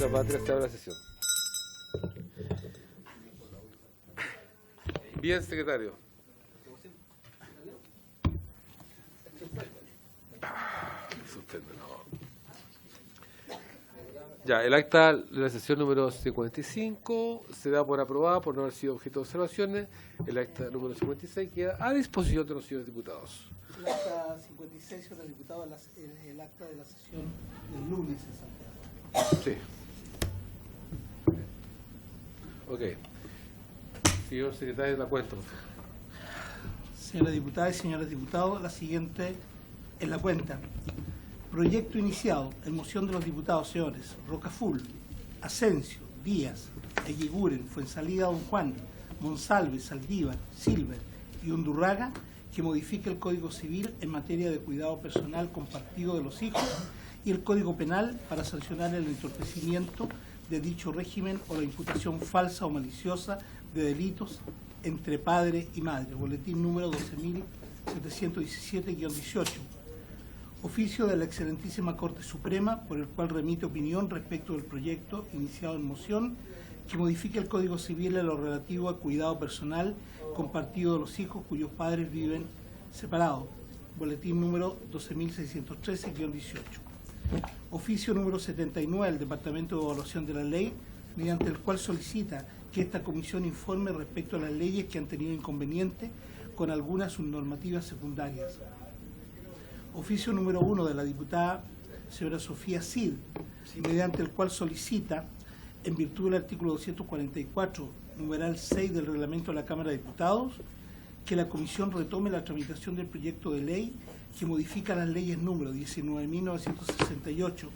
la Patria, se abre la sesión. Bien, secretario. Suspéndelo. Ya, el acta de la sesión número 55 se da por aprobada por no haber sido objeto de observaciones. El acta número 56 queda a disposición de los señores diputados. El acta 56, señor diputado, el acta de la sesión del lunes en Santiago. Sí. Ok. Señor secretario de la cuenta, por favor. Señoras diputadas y señores diputados, la siguiente es la cuenta. Proyecto iniciado en moción de los diputados señores Rocaful, Asensio, Díaz, Eguiguren, Fuensalida, Don Juan, Monsalve, Saldívar, Silver y Undurraga, que modifique el Código Civil en materia de cuidado personal compartido de los hijos y el Código Penal para sancionar el entorpecimiento de dicho régimen o la imputación falsa o maliciosa de delitos entre padre y madre. Boletín número 12.717-18. Oficio de la Excelentísima Corte Suprema, por el cual remite opinión respecto del proyecto iniciado en moción que modifique el Código Civil en lo relativo al cuidado personal compartido de los hijos cuyos padres viven separados. Boletín número 12.613-18. Oficio número 79 del Departamento de Evaluación de la Ley, mediante el cual solicita que esta comisión informe respecto a las leyes que han tenido inconveniente con algunas subnormativas secundarias. Oficio número 1 de la diputada señora Sofía Cid, mediante el cual solicita, en virtud del artículo 244, numeral 6 del reglamento de la Cámara de Diputados, que la comisión retome la tramitación del proyecto de ley que modifica las leyes número 19.968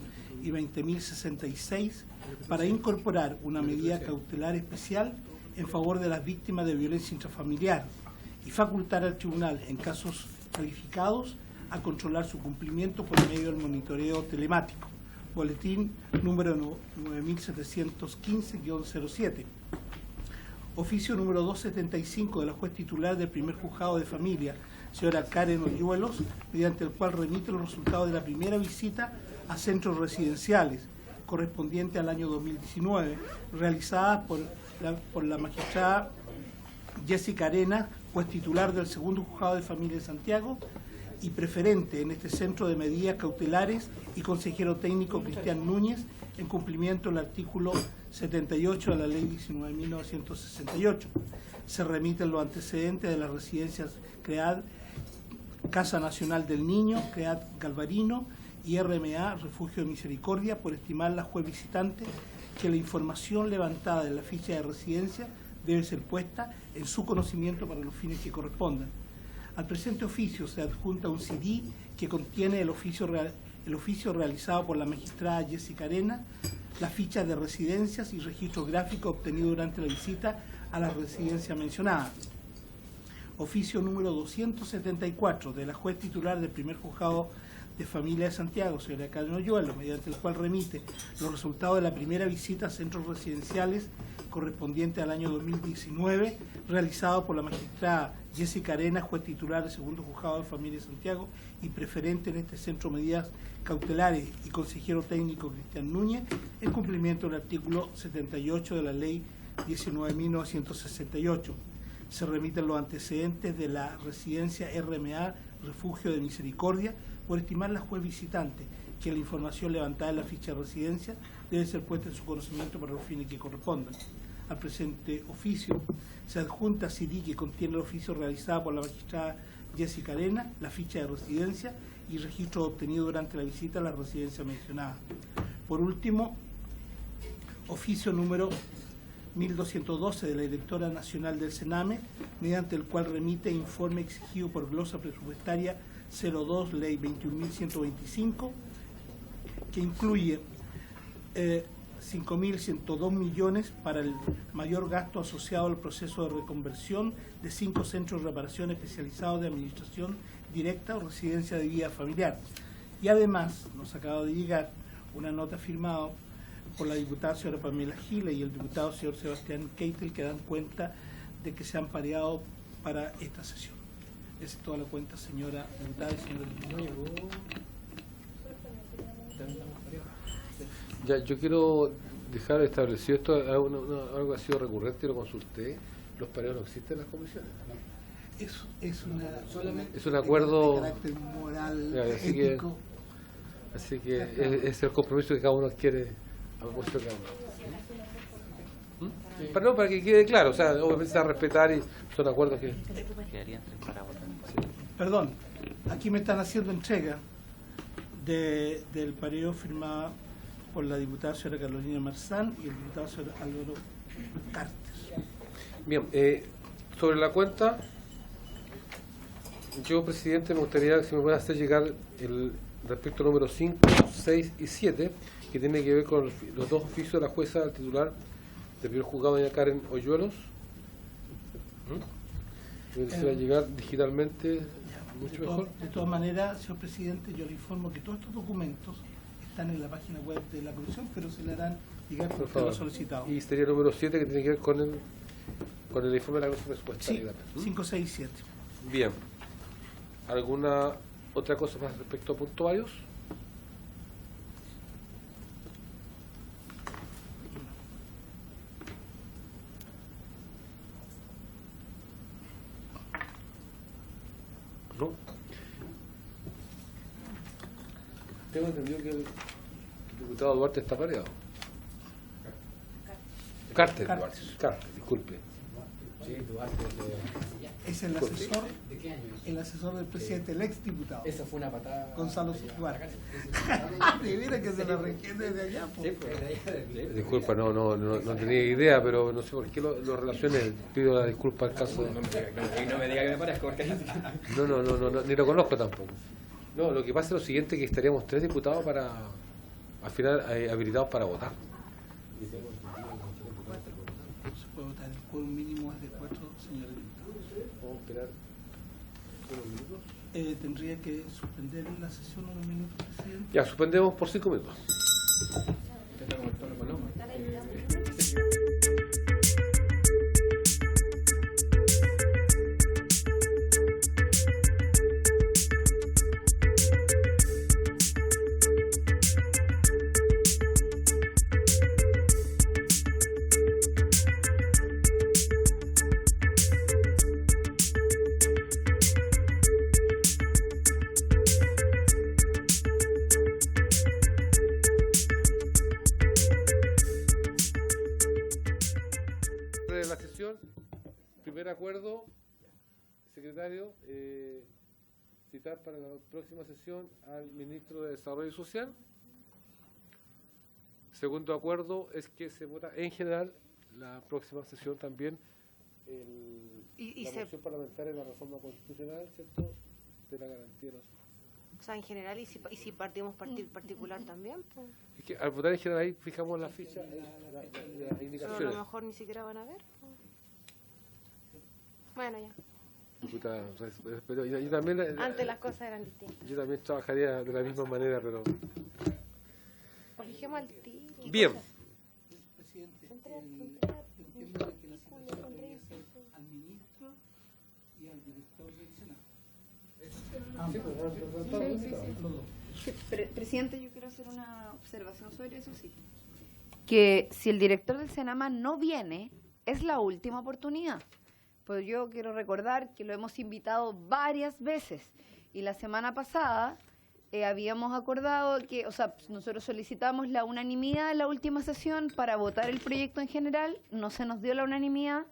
y 20.066 para incorporar una medida cautelar especial en favor de las víctimas de violencia intrafamiliar y facultar al tribunal, en casos calificados, a controlar su cumplimiento por medio del monitoreo telemático. Boletín número 9715-07. Oficio número 275 de la juez titular del primer juzgado de familia, señora Karen Oyuelos, mediante el cual remite los resultados de la primera visita a centros residenciales correspondiente al año 2019, realizada por la magistrada Jessica Arena, juez titular del segundo juzgado de familia de Santiago, y preferente en este centro de medidas cautelares y consejero técnico Cristian Núñez, en cumplimiento del artículo 78 de la ley 19.968. Se remiten los antecedentes de las residencias CREAD, Casa Nacional del Niño, CREAD Galvarino y RMA, Refugio de Misericordia, por estimar la juez visitante que la información levantada en la ficha de residencia debe ser puesta en su conocimiento para los fines que correspondan. Al presente oficio se adjunta un CD que contiene el oficio realizado por la magistrada Jessica Arena, las fichas de residencias y registros gráficos obtenidos durante la visita a la residencia mencionada. Oficio número 274 de la juez titular del primer juzgado de familia de Santiago, señora Karen Oyuelos, mediante el cual remite los resultados de la primera visita a centros residenciales correspondiente al año 2019, realizado por la magistrada Jessica Arena, juez titular del segundo juzgado de familia de Santiago y preferente en este centro medidas cautelares, y consejero técnico Cristian Núñez, en cumplimiento del artículo 78 de la ley 19.968. Se remiten los antecedentes de la residencia RMA, Refugio de Misericordia, por estimar la juez visitante que la información levantada en la ficha de residencia debe ser puesta en su conocimiento para los fines que correspondan. Al presente oficio se adjunta CD que contiene el oficio realizado por la magistrada Jessica Arena, la ficha de residencia y registros obtenidos durante la visita a la residencia mencionada. Por último, oficio número 1212 de la Directora Nacional del Sename, mediante el cual remite informe exigido por glosa presupuestaria 02, Ley 21.125, que incluye 5.102 millones para el mayor gasto asociado al proceso de reconversión de 5 centros de reparación especializados de administración directa o residencia de vida familiar. Y además nos acaba de llegar una nota firmada por la diputada señora Pamela Giles y el diputado señor Sebastián Keitel, que dan cuenta de que se han pareado para esta sesión. Esa es toda la cuenta, señora diputada y señora diputada. Ya, yo quiero dejar establecido esto, es algo que ha sido recurrente, lo consulté, los pareos no existen en las comisiones. Es un acuerdo de carácter moral, así ético. Así que es el compromiso que cada uno adquiere a propósito de cada uno. Para que quede claro, o sea, obviamente se va a respetar y son acuerdos que... Perdón, aquí me están haciendo entrega del pareo firmado por la diputada señora Carolina Marzán y el diputado señor Álvaro Cartes. Bien, sobre la cuenta, yo, presidente, me gustaría si me pueden hacer llegar el respecto número 5, 6 y 7, que tiene que ver con los dos oficios de la jueza titular del primer juzgado, doña Karen Hoyuelos. Me gustaría llegar digitalmente, mucho mejor. De todas maneras, señor presidente, yo le informo que todos estos documentos están en la página web de la comisión, pero se le harán llegar por usted lo solicitado. Y sería el número 7, que tiene que ver con el informe de la clase presupuestaria. Sí, 5, 6 y 7. Bien. ¿Alguna otra cosa más respecto a punto varios? ¿No? Tengo entendido que el diputado Duarte está pareado. Carter, Duarte. Carter, disculpe. Sí, Duarte. Es el asesor, ¿De qué año es? el asesor del presidente, el ex diputado. Esa fue una patada. Gonzalo Duarte. De veras que se la requiere de allá. Sí, pues, de allá. Disculpa, no tenía idea, pero no sé por qué lo relacioné. Pido la disculpa al caso. No me diga que me parezco, porque No, ni lo conozco tampoco. No, lo que pasa es lo siguiente, que estaríamos 3 diputados para, al final, habilitados para votar. Se puede votar, el quórum mínimo es de 4 señores diputados. ¿Vamos a esperar unos minutos? Tendría que suspender la sesión unos minutos, presidente. Ya, suspendemos por 5 minutos. La sesión, primer acuerdo, secretario, citar para la próxima sesión al ministro de Desarrollo Social. Segundo acuerdo es que se vota en general la próxima sesión también la moción parlamentaria de la reforma constitucional, ¿cierto?, de la garantía de los... O sea, en general, y si partimos particular también, pues. Es que al votar en general ahí fijamos la ficha, las Pero a indicaciones. lo mejor ni siquiera van a ver. Pues. Bueno, ya. Diputada, pero yo también... Antes las cosas eran distintas. Yo también trabajaría de la misma manera, pero... Corrijemos al tiro. Bien. Presidente, entiendo que la citación debería ser al ministro y al director del Senado. Sí, presidente, yo quiero hacer una observación sobre eso, sí. Que si el director del Senama no viene, es la última oportunidad. Pues yo quiero recordar que lo hemos invitado varias veces y la semana pasada habíamos acordado que, o sea, nosotros solicitamos la unanimidad en la última sesión para votar el proyecto en general, no se nos dio la unanimidad.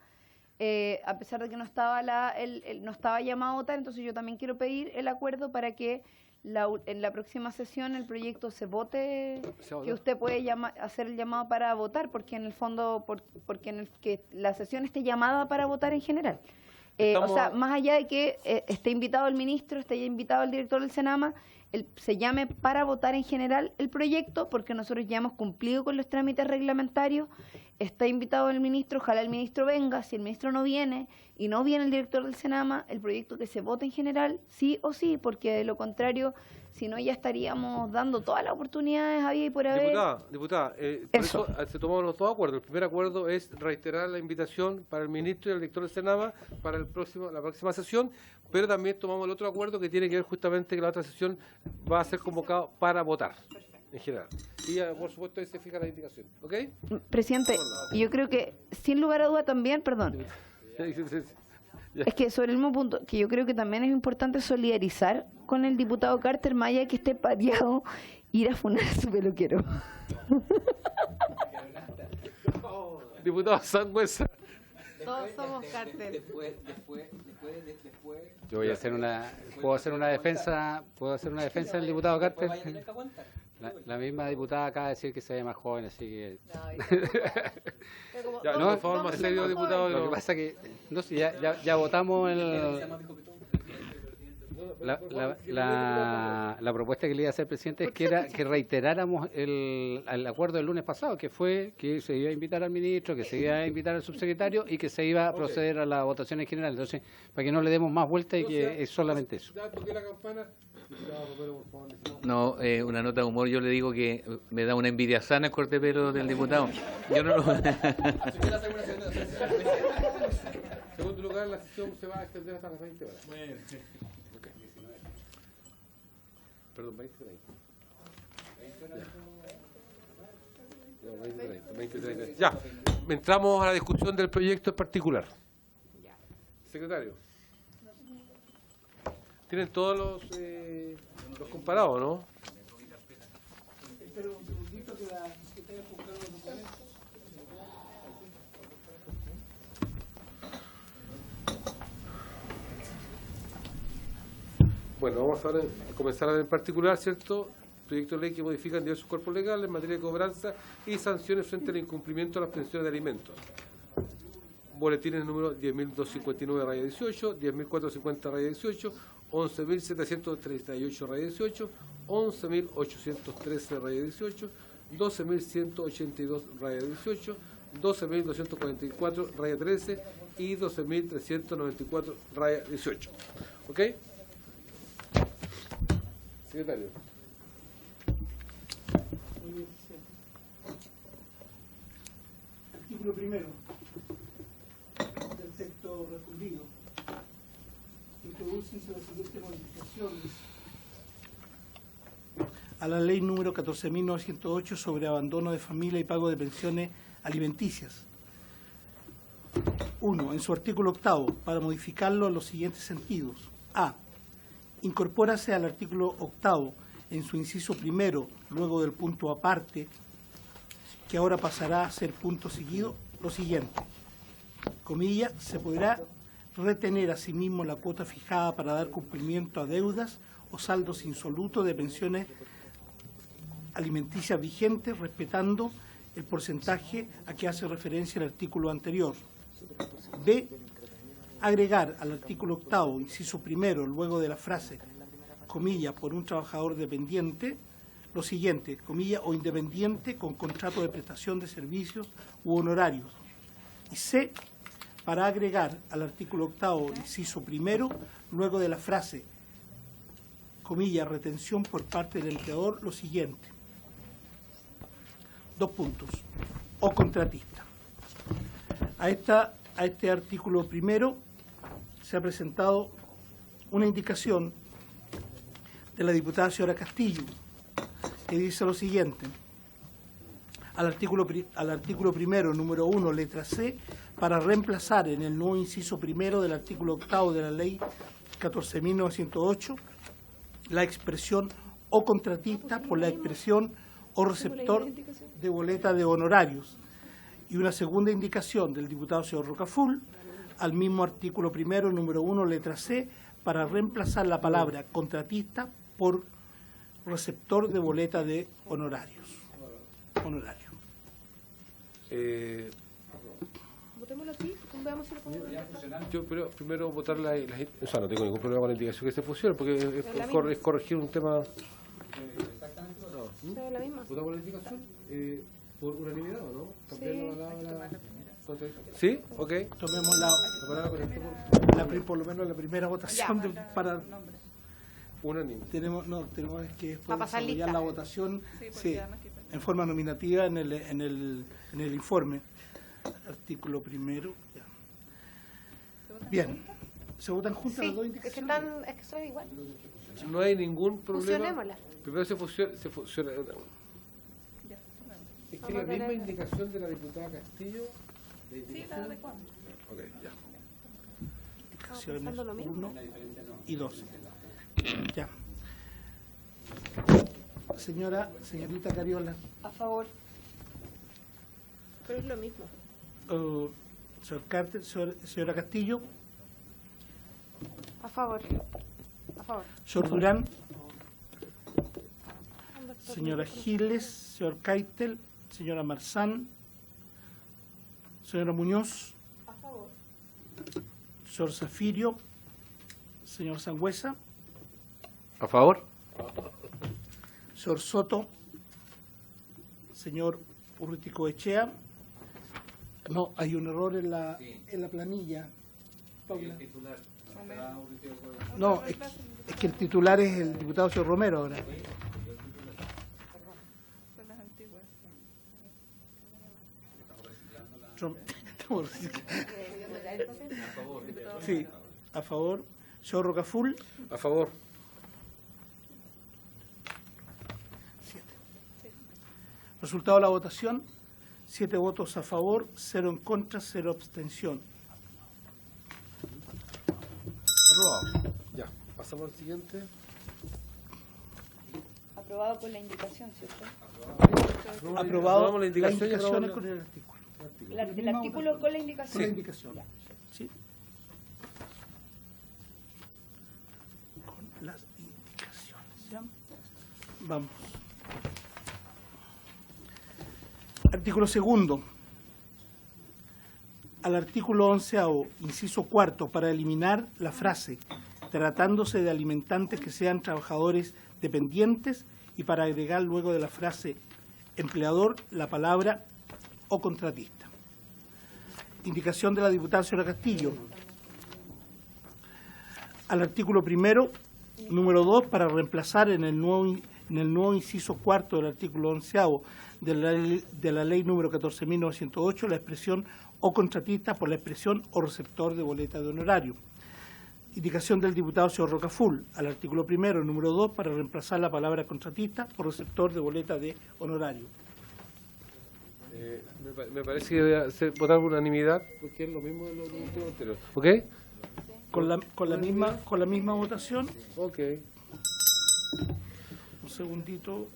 A pesar de que no estaba no estaba llamado a votar, entonces yo también quiero pedir el acuerdo para que en la próxima sesión el proyecto se vote, que usted puede hacer el llamado para votar, porque en el fondo, que la sesión esté llamada para votar en general. O sea, más allá de que esté invitado el ministro, esté invitado el director del Senama, se llame para votar en general el proyecto, porque nosotros ya hemos cumplido con los trámites reglamentarios. Está invitado el ministro, ojalá el ministro venga. Si el ministro no viene y no viene el director del Senama, el proyecto que se vote en general, sí o sí, porque de lo contrario, si no, ya estaríamos dando todas las oportunidades había y por haber. Diputada, por eso se tomaron los dos acuerdos. El primer acuerdo es reiterar la invitación para el ministro y el director del Senama para la próxima sesión, pero también tomamos el otro acuerdo que tiene que ver justamente que la otra sesión va a ser convocado para votar en general. Y ya, por supuesto, ahí se fija la indicación. ¿Ok? Presidente, yo creo que, sin lugar a duda también, perdón, es que sobre el mismo punto, que yo creo que también es importante solidarizar con el diputado Carter, más allá de que esté pateado, ir a funar a su peluquero. Diputado Sangüesa. Todos somos cártel. Después. Yo voy a hacer puedo hacer una defensa del diputado Carter. Vaya a tener que aguantar. La misma diputada acaba de decir que se ve más joven, así que Ya, no, por favor, más serio, diputado. lo que pasa que no sé, ya votamos la propuesta que le iba a hacer presidente es que era que reiteráramos el acuerdo del lunes pasado, que fue que se iba a invitar al ministro, que se iba a invitar al subsecretario y que se iba a proceder a la votación en general. Entonces, para que no le demos más vuelta y que es solamente eso. Ya toqué la campana. Diputado Romero, por favor, No, una nota de humor, yo le digo que me da una envidia sana el corte de pelo del diputado. Yo no lo... En segundo lugar, la sesión se va a extender hasta las 20 horas. Ok. Perdón, 20, 30. Ya, entramos a la discusión del proyecto en particular. Secretario. Tienen todos los comparados, ¿no? Espera un segundito que la secretaria ponga los documentos. Bueno, vamos ahora a comenzar a ver en particular, ¿cierto? Proyecto de ley que modifican diversos cuerpos legales en materia de cobranza y sanciones frente al incumplimiento de las pensiones de alimentos. Boletines número 10.259-18, 10.450-18, 11.738-18, 11.813-18, 12.182-18, 12.244-13 y 12.394-18. ¿Ok? Secretario. Artículo primero del texto refundido. Introducirse las siguientes modificaciones a la ley número 14.908 sobre abandono de familia y pago de pensiones alimenticias. 1. En su artículo octavo, para modificarlo en los siguientes sentidos. A. Incorpórase al artículo octavo en su inciso primero, luego del punto aparte, que ahora pasará a ser punto seguido, lo siguiente. Comilla, se podrá retener asimismo la cuota fijada para dar cumplimiento a deudas o saldos insolutos de pensiones alimenticias vigentes, respetando el porcentaje a que hace referencia el artículo anterior. B. Agregar al artículo octavo, inciso primero, luego de la frase, comilla, por un trabajador dependiente, lo siguiente, comilla, o independiente con contrato de prestación de servicios u honorarios. Y C. Para agregar al artículo octavo, inciso primero, luego de la frase, comilla, retención por parte del empleador, lo siguiente. 2 puntos. O contratista. A este artículo primero se ha presentado una indicación de la diputada señora Castillo, que dice lo siguiente. Al artículo primero, número 1, letra C, para reemplazar en el nuevo inciso primero del artículo octavo de la ley 14.908 la expresión o contratista por la expresión o receptor de boleta de honorarios. Y una segunda indicación del diputado señor Rocaful al mismo artículo primero, número 1, letra C, para reemplazar la palabra contratista por receptor de boleta de honorarios. Honorario. Votémoslo aquí, veamos si lo podemos votar. Yo primero votar o sea, no tengo ningún problema con la indicación que se pusieron, porque es corregir un tema. ¿Es la misma? ¿Votamos la indicación? ¿Por unanimidad o no? Sí. ¿Sí? Ok. Tomemos La palabra con esto por lo menos la primera votación para unánime. tenemos que después Pa' pasar desarrollar lista. la votación en forma nominativa en el informe. Artículo primero. Ya. Bien. ¿Se votan juntas las dos Sí, es que indicaciones? es que son igual. No hay ningún problema. Fusionémosla. Primero se fusiona ¿Es la misma indicación de la diputada Castillo? Sí, la de cuándo. Ok, ya. Indicaciones pensando lo mismo. 1 y 2. Ya. Señorita Cariola. A favor. Pero es lo mismo. Señor Carter, señora Castillo. A favor. A favor. Señor Durán. Señora Giles, señor Keitel, señora Marzán, señora Muñoz, A favor. señor Zafirio, señor Sangüesa, ¿A favor? señor Soto, señor Urruticoechea. No, hay un error en la planilla. Paula. No, es que el titular es el diputado señor Romero ahora. Estamos reciclando. Sí, a favor. Señor Rocaful. A favor. 7. Resultado de la votación: 7 votos a favor, 0 en contra, 0 abstención. Aprobado. Ya, pasamos al siguiente. Aprobado con la indicación, ¿cierto? Aprobado Aprobamos la indicación y indicaciones aprobamos con el artículo. El artículo con la Con indicación. la indicación. Sí. Con las indicaciones. ¿Ya? Vamos. Artículo segundo. Al artículo 11º, inciso cuarto, para eliminar la frase tratándose de alimentantes que sean trabajadores dependientes y para agregar luego de la frase empleador la palabra o contratista. Indicación de la diputada señora Castillo. Al artículo primero, número 2, para reemplazar en el nuevo inciso cuarto del artículo 11º de la ley número 14.908 la expresión o contratista por la expresión o receptor de boleta de honorario. Indicación del diputado señor Rocaful. Al artículo primero, número 2, para reemplazar la palabra contratista por receptor de boleta de honorario. Me parece que debe ser votar por unanimidad, porque es lo mismo de lo último anterior. ¿Ok? Con la misma votación. Ok. Un segundito.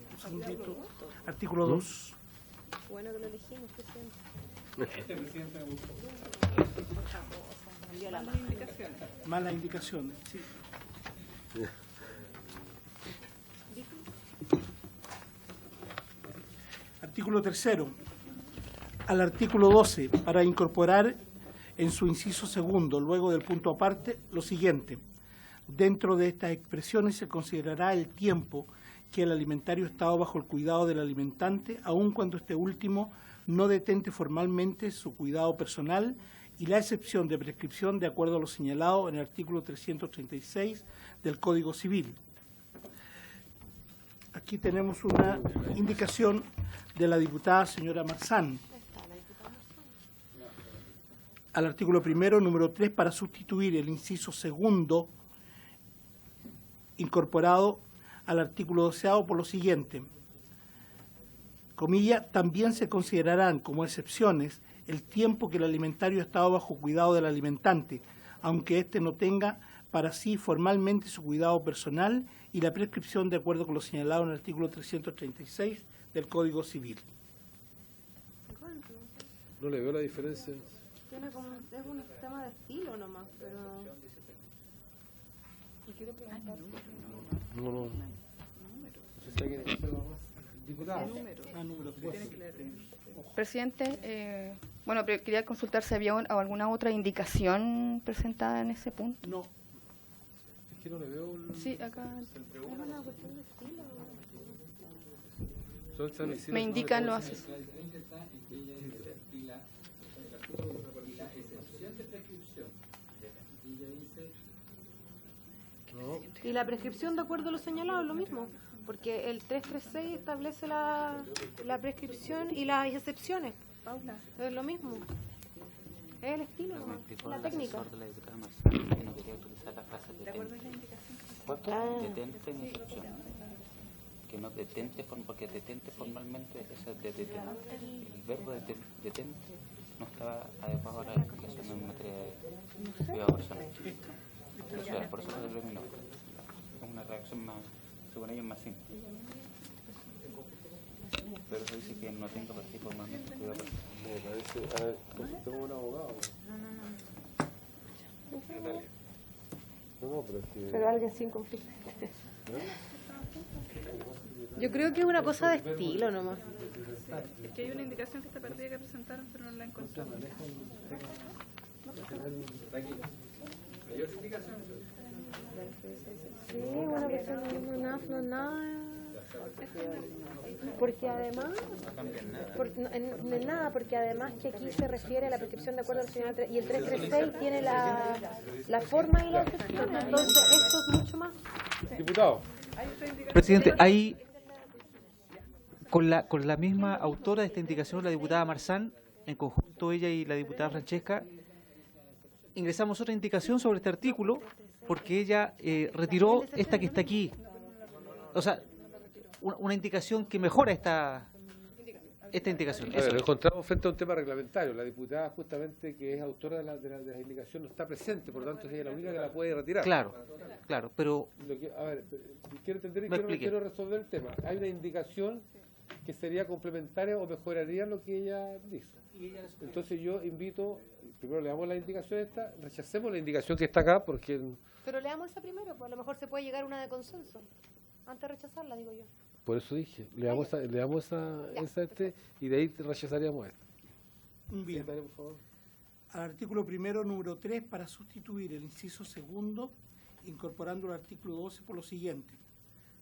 Artículo 2. Bueno que lo elegimos, presidente. Malas indicaciones, sí. Artículo 3. Al artículo 12, para incorporar en su inciso segundo, luego del punto aparte, lo siguiente. Dentro de estas expresiones se considerará el tiempo que el alimentario ha estado bajo el cuidado del alimentante, aun cuando este último no detente formalmente su cuidado personal, y la excepción de prescripción de acuerdo a lo señalado en el artículo 336 del Código Civil. Aquí tenemos una indicación de la diputada señora Marzán. Al artículo primero, número 3, para sustituir el inciso segundo incorporado al artículo 12º por lo siguiente. Comilla, también se considerarán como excepciones el tiempo que el alimentario ha estado bajo cuidado del alimentante, aunque éste no tenga para sí formalmente su cuidado personal, y la prescripción de acuerdo con lo señalado en el artículo 336 del Código Civil. No le veo la diferencia. Tiene como, es un tema de estilo nomás, pero... No. Diputada. Número 3. Presidente, bueno, pero quería consultar si había alguna otra indicación presentada en ese punto. No. Es que no le veo el... Sí, acá Son San Isidro, me indican no, los asesores. Y la prescripción de acuerdo a lo señalado es lo mismo, porque el 336 establece la prescripción y las excepciones. Paula, es lo mismo. Es el estilo, nomás, la técnica. que no detente, porque detente formalmente, ese de detente, el verbo detente no está adecuado a la legislación en materia de cuidado personal. O sea, por eso lo eliminó. Es una reacción más, según ellos, más simple. Pero se dice que no tenga para sí formalmente cuidado personal. Me parece, a ver, tengo un abogado. No, pero es que... Pero alguien sin conflicto. Yo creo que es una cosa de estilo nomás. Es que hay una indicación que está perdida que presentaron, pero no la encontramos. Sí, bueno, pues no es nada. Porque además, no es nada, porque además que aquí se refiere a la prescripción de acuerdo al señor y el 336 tiene la forma y la excepción, entonces esto es mucho más. Diputado. Presidente, hay con la misma autora de esta indicación, la diputada Marzán, en conjunto ella y la diputada Francesca, ingresamos otra indicación sobre este artículo porque ella retiró esta que está aquí. O sea, una indicación que mejora esta indicación. A ver, nos encontramos frente a un tema reglamentario. La diputada justamente que es autora de la indicación no está presente, por lo tanto es ella la única que la puede retirar. Claro, pero... A ver, quiero entender y quiero resolver el tema. Hay una indicación que sería complementaria o mejoraría lo que ella dice. Entonces yo invito, primero le damos la indicación esta, rechacemos la indicación que está acá porque... Pero leamos esa primero, pues a lo mejor se puede llegar a una de consenso. Antes de rechazarla, digo yo. Por eso dije, le damos esa y de ahí rechazaríamos esta. Bien. Por favor. Al artículo primero, número 3, para sustituir el inciso segundo, incorporando el artículo 12 por lo siguiente.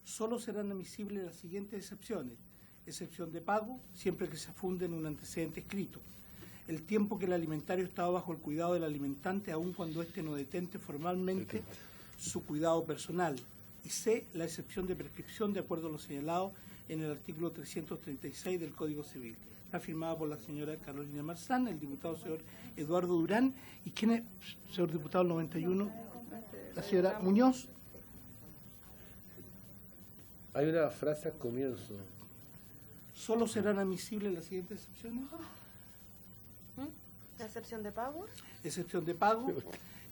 Solo serán admisibles las siguientes excepciones. Excepción de pago, siempre que se funde en un antecedente escrito. El tiempo que el alimentario estaba bajo el cuidado del alimentante, aun cuando éste no detente formalmente su cuidado personal. Y C, la excepción de prescripción de acuerdo a lo señalado en el artículo 336 del Código Civil. Está firmada por la señora Carolina Marzán, el diputado señor Eduardo Durán. ¿Y quién es, señor diputado, el 91? La señora Muñoz. Hay una frase al comienzo. ¿Solo serán admisibles las siguientes excepciones? ¿La excepción de pago? Excepción de pago,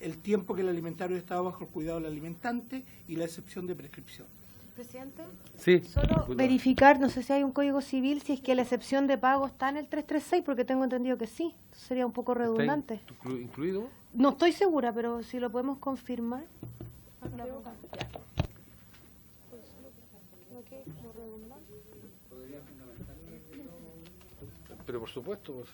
el tiempo que el alimentario estaba bajo el cuidado del alimentante y la excepción de prescripción. Presidente, sí, solo verificar, no sé si hay un código civil, si es que la excepción de pago está en el 336, porque tengo entendido que sí. Sería un poco redundante. ¿Está incluido? No estoy segura, pero si lo podemos confirmar. Pero por supuesto. Pues.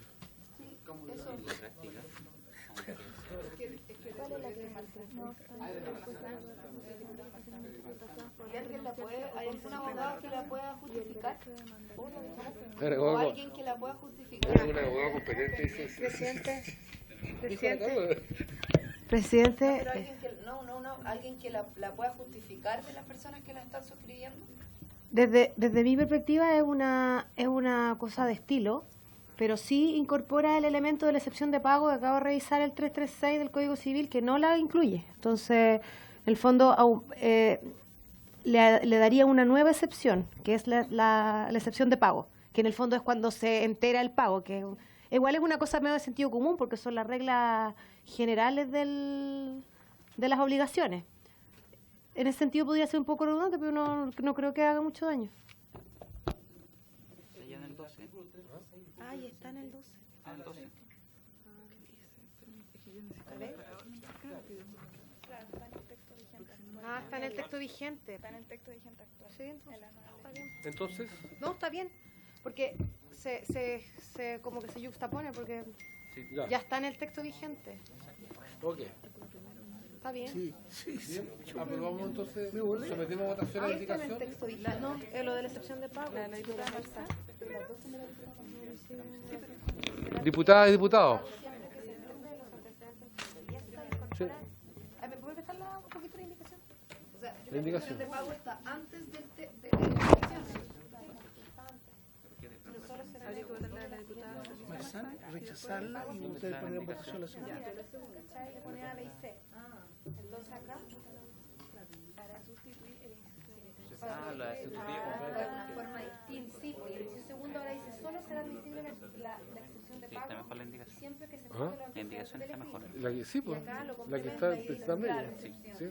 ¿Hay algún abogado que la pueda justificar? ¿O alguien que la pueda justificar? Un abogado competente. Presidente. Pero alguien que la pueda justificar de las personas que la están suscribiendo. Desde mi perspectiva es una cosa de estilo, pero sí incorpora el elemento de la excepción de pago que acabo de revisar el 336 del Código Civil, que no la incluye. Entonces, en el fondo, le daría una nueva excepción, que es la excepción de pago, que en el fondo es cuando se entera el pago, que igual es una cosa medio de sentido común, porque son las reglas generales de las obligaciones. En ese sentido podría ser un poco redundante, pero no creo que haga mucho daño. Está ya en el 12. Ay, está en el 12. En el 12. Está en el texto vigente. Está en el texto vigente actual. Sí, entonces, está bien. Entonces, No, está bien, porque se como que se yuxtapone, porque sí, ya está en el texto vigente. Ok. Está bien. Sí. Aprobamos entonces, sometemos a votación la Ahí está en el indicación. texto vigente. No, lo de la excepción de pago. La diputada Marzán. Diputadas y diputados. Sí. ¿Me puede prestar un poquito la indicación? O sea, yo La indicación. de pago está antes de la indicación. Habría que votarle a la diputada. Marzán, rechazarla y ustedes poner en votación la segunda. Le ponen A, B y C. Entonces acá, Para sustituir el inciso. la de una forma distinta. Sí, porque el inciso segundo ahora dice solo será admisible la excepción de Sí, pago está mejor la indicación. siempre que se ¿Ah? juzgue La indicación está mejor. La que, sí, pues, Y acá lo la que complementa está y dice, precisamente. claro, Sí. excepción. Sí.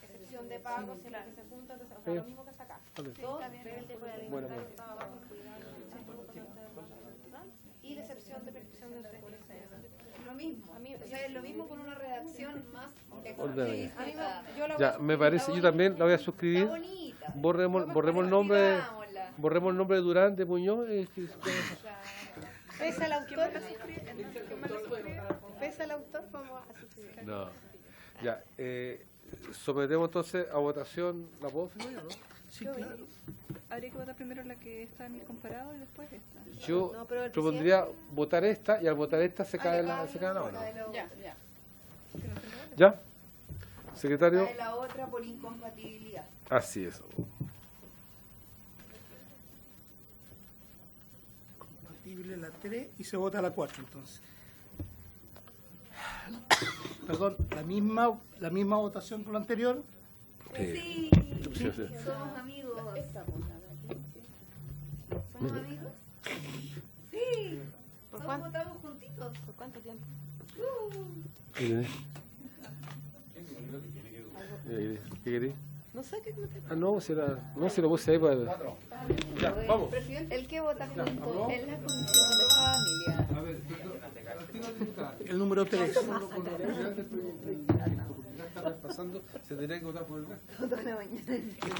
Excepción de pago siempre que se junta, entonces, o sea, Sí. lo mismo que está acá. Vale. Dos, verde por alimentario Bueno, bueno. estaba bajo el cuidado del y la excepción de prescripción del 336. Lo mismo. O sea, es lo mismo con una redacción más Ordenada. a mí yo la voy Ya, a me suscribir, parece, está yo también la voy a bonita. suscribir. Está bonita. Borremos el nombre de Durán, de Muñoz. ¿Pesa el autor? ¿Pesa el autor? Vamos a suscribir. No. Ya, sometemos entonces a votación la puedo firmar, ¿no? Sí, claro. Habría que votar primero la que está en el comparado y después esta. Yo No, pero el propondría votar esta y al votar esta se cae la otra. Ya. ¿Ya? Secretario. Cae la otra por incompatibilidad. Así es. Compatible la 3 y se vota la 4 entonces. Perdón, la misma votación que lo anterior. Sí. Sí, somos amigos. ¿Somos amigos? Sí. ¿Por Todos cuánto? votamos juntitos. ¿Por cuánto tiempo? ¿Qué querés? No sé qué. Ah, no, si lo puse ahí para... Ya, vamos. Presidente, el que vota junto en la comisión de familia. A ver, El número 3. pasando, se tendría que votar por el resto. Es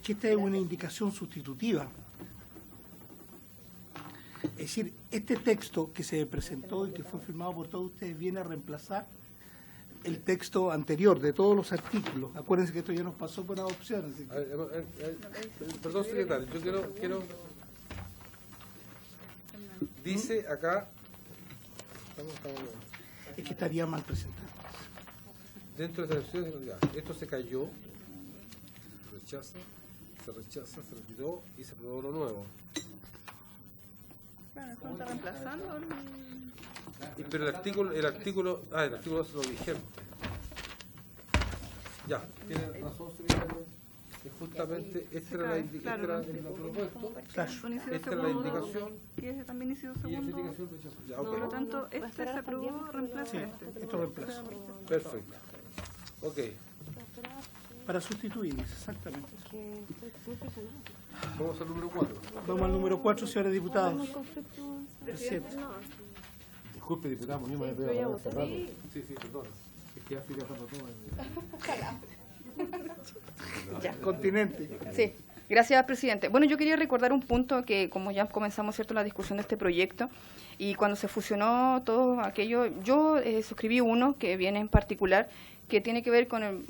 que esta es una indicación sustitutiva. Es decir, este texto que se presentó y que fue firmado por todos ustedes viene a reemplazar el texto anterior de todos los artículos. Acuérdense que esto ya nos pasó con adopción. Así que... Perdón, secretario, yo quiero... Dice acá... Es que estaría mal presentado. Dentro de esta sección, esto se cayó, se rechaza, se retiró y se aprobó lo nuevo. Claro, ¿cómo está reemplazando? Pero el artículo 2 es lo vigente. Ya, tiene razón, secretario. Que justamente esta era la propuesto, Un inciso esta era la segundo, indicación y ese también inciso y esta segundo. indicación rechazó. Ya, Por lo ok. tanto, este se aprobó, reemplaza este. Esto reemplaza. Perfecto. Ok. Para sustituir, exactamente. Vamos al número 4. Vamos al número 4, señores diputados. Presidente. Disculpe, diputado, yo me voy a hace rato. Sí, perdón. Es que África está todo. Ya, continente. Sí, gracias, presidente. Bueno, yo quería recordar un punto que, como ya comenzamos cierto la discusión de este proyecto, y cuando se fusionó todo aquello, yo suscribí uno que viene en particular, que tiene que ver con el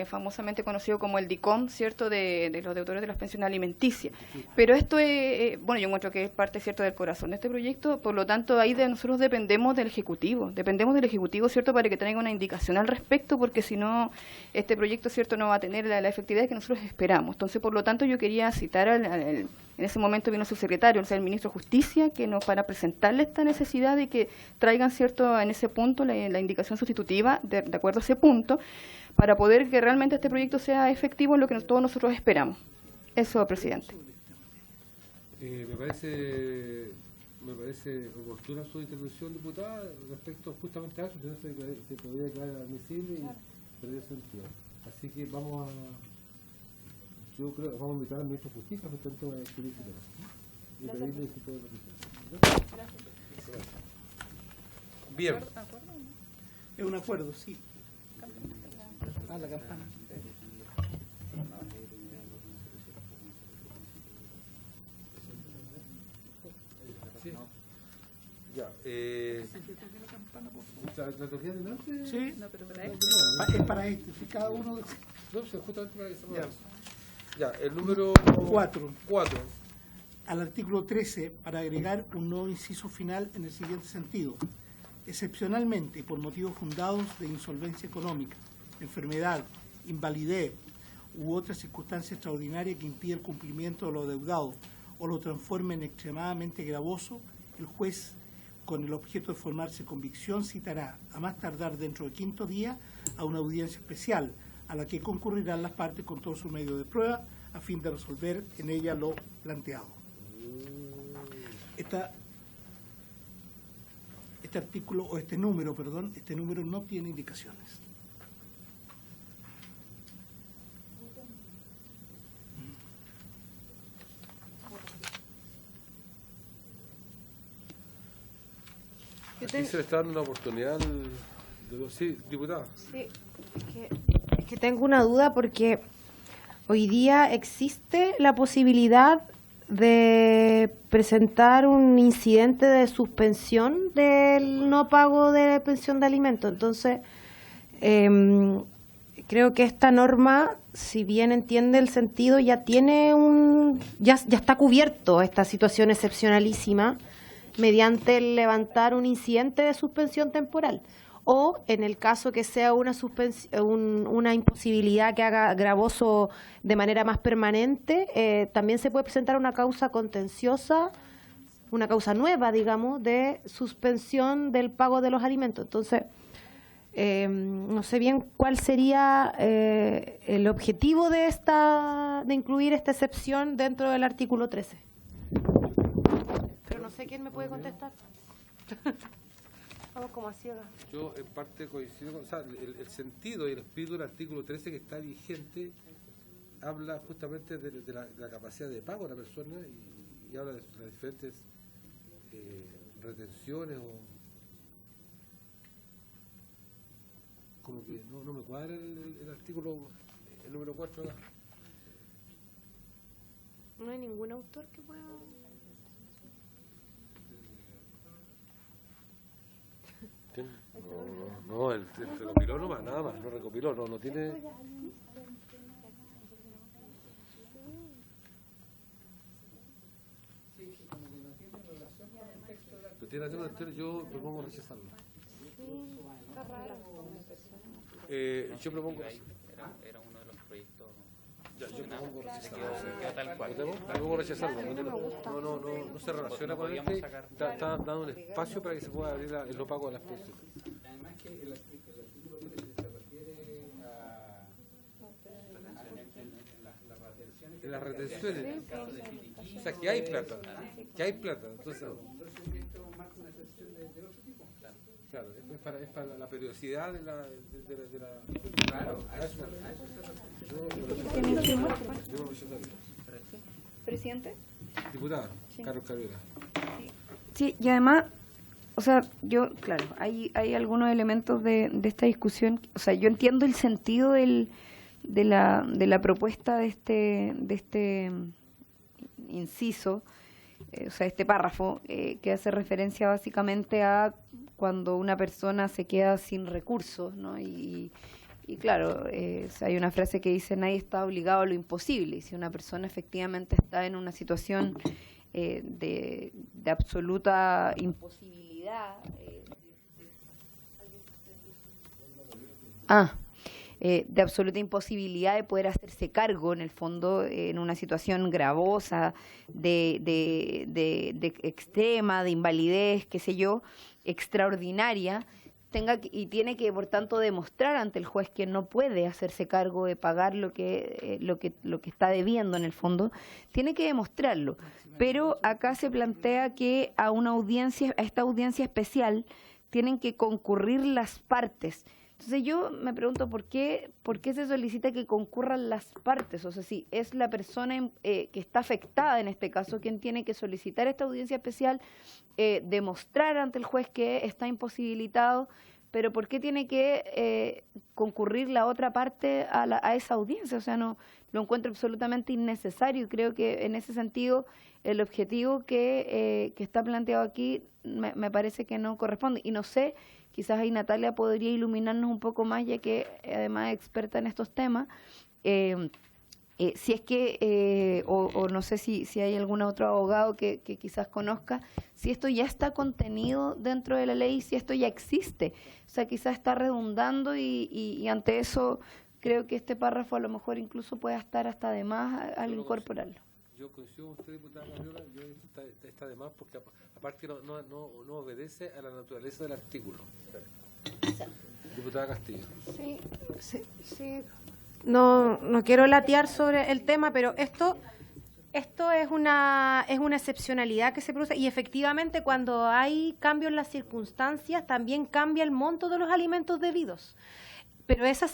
famosamente conocido como el DICOM, ¿cierto?, de los deudores de las pensiones alimenticias. Pero esto es, bueno, yo encuentro que es parte, ¿cierto?, del corazón de este proyecto, por lo tanto, ahí de nosotros dependemos del Ejecutivo, ¿cierto?, para que traiga una indicación al respecto, porque si no, este proyecto, ¿cierto?, no va a tener la efectividad que nosotros esperamos. Entonces, por lo tanto, yo quería citar en ese momento vino su secretario, o sea, el ministro de Justicia, que para presentarle esta necesidad de que traigan, ¿cierto?, en ese punto la indicación sustitutiva, de acuerdo a ese punto, para poder que realmente este proyecto sea efectivo en lo que todos nosotros esperamos. Eso, presidente. Me parece oportuna su intervención, diputada, respecto justamente a eso, si no se podría declarar admisible y perder sentido. Así que vamos a invitar al ministro de Justicia respecto al tema de explícito y pedirle disculpas de la Gracias. Bien. Es un acuerdo, sí. Ah, la campana. Sí. Ya. ¿La toqué adelante? Sí. No, pero para esto. Es para este, si cada uno... No, justamente para que se mueva. Ya, el número 4. 4. Al artículo 13, para agregar un nuevo inciso final en el siguiente sentido. Excepcionalmente, por motivos fundados de insolvencia económica, enfermedad, invalidez u otra circunstancia extraordinaria que impida el cumplimiento de lo deudado o lo transforme en extremadamente gravoso, el juez, con el objeto de formarse convicción, citará, a más tardar dentro del 5.º día, a una audiencia especial a la que concurrirán las partes con todo su medio de prueba a fin de resolver en ella lo planteado. Este artículo, o este número no tiene indicaciones. Aquí se le está dando una oportunidad sí, diputada. Sí, es que tengo una duda porque hoy día existe la posibilidad de presentar un incidente de suspensión del no pago de pensión de alimentos. Entonces, creo que esta norma, si bien entiende el sentido, ya tiene ya está cubierto esta situación excepcionalísima mediante el levantar un incidente de suspensión temporal. O en el caso que sea una imposibilidad que haga gravoso de manera más permanente, también se puede presentar una causa contenciosa, una causa nueva, digamos, de suspensión del pago de los alimentos. Entonces, no sé bien cuál sería el objetivo de incluir esta excepción dentro del artículo 13. Pero no sé quién me puede contestar. Vamos como a ciegas. Yo en parte coincido con, o sea, el sentido y el espíritu del artículo 13 que está vigente habla justamente de la capacidad de pago de la persona y habla de las diferentes retenciones o como que no me cuadra el artículo, el número 4 acá. No hay ningún autor que pueda... No, él recopiló nomás, nada más, no recopiló, no tiene... No tiene relación con el yo propongo rechazarlo. Está raro. Yo propongo... Era uno de los proyectos. Ya, yo propongo rechazarlo. Quedó tal cual. Propongo rechazarlo. No se relaciona con este. Está dando un espacio para que se pueda abrir el no pago de las pensiones. Además que el artículo 13 se refiere a en las retenciones. O sea, que hay plata. Entonces, claro, es para la periodicidad de la claro, Presidente. Diputada, Carlos Cabrera. Sí, y además, o sea, claro, hay algunos elementos de esta discusión, o sea, yo entiendo el sentido de la propuesta de este inciso, o sea, este párrafo, que hace referencia básicamente a cuando una persona se queda sin recursos, ¿no? Y claro, hay una frase que dice, nadie está obligado a lo imposible, y si una persona efectivamente está en una situación de absoluta imposibilidad, de absoluta imposibilidad de poder hacerse cargo, en el fondo, en una situación gravosa, de extrema, de invalidez, qué sé yo, extraordinaria, tiene que, por tanto, demostrar ante el juez que no puede hacerse cargo de pagar lo que está debiendo, en el fondo, tiene que demostrarlo. Pero acá se plantea que a esta audiencia especial tienen que concurrir las partes. Entonces yo me pregunto por qué se solicita que concurran las partes. O sea, si es la persona que está afectada en este caso quien tiene que solicitar esta audiencia especial, demostrar ante el juez que está imposibilitado, pero ¿por qué tiene que concurrir la otra parte a esa audiencia? O sea, no lo encuentro absolutamente innecesario y creo que en ese sentido el objetivo que está planteado aquí me parece que no corresponde. Y no sé, quizás ahí Natalia podría iluminarnos un poco más, ya que además es experta en estos temas, si es que, o no sé si hay algún otro abogado que quizás conozca, si esto ya está contenido dentro de la ley, si esto ya existe. O sea, quizás está redundando y ante eso creo que este párrafo a lo mejor incluso pueda estar hasta de más al incorporarlo. Yo coincido con usted, diputada Mariola, está de más porque aparte no obedece a la naturaleza del artículo. Diputada Castillo. Sí. no quiero latear sobre el tema, pero esto es una excepcionalidad que se produce y efectivamente cuando hay cambios en las circunstancias también cambia el monto de los alimentos debidos. Pero esos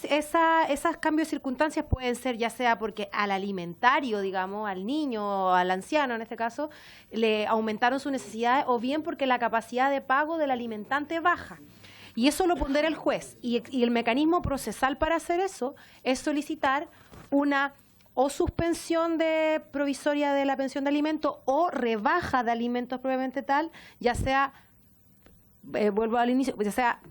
cambios de circunstancias pueden ser ya sea porque al alimentario, digamos, al niño o al anciano en este caso, le aumentaron sus necesidades o bien porque la capacidad de pago del alimentante baja. Y eso lo pondera el juez. Y el mecanismo procesal para hacer eso es solicitar una o suspensión provisoria de la pensión de alimentos o rebaja de alimentos propiamente tal, ya sea, vuelvo al inicio, ya sea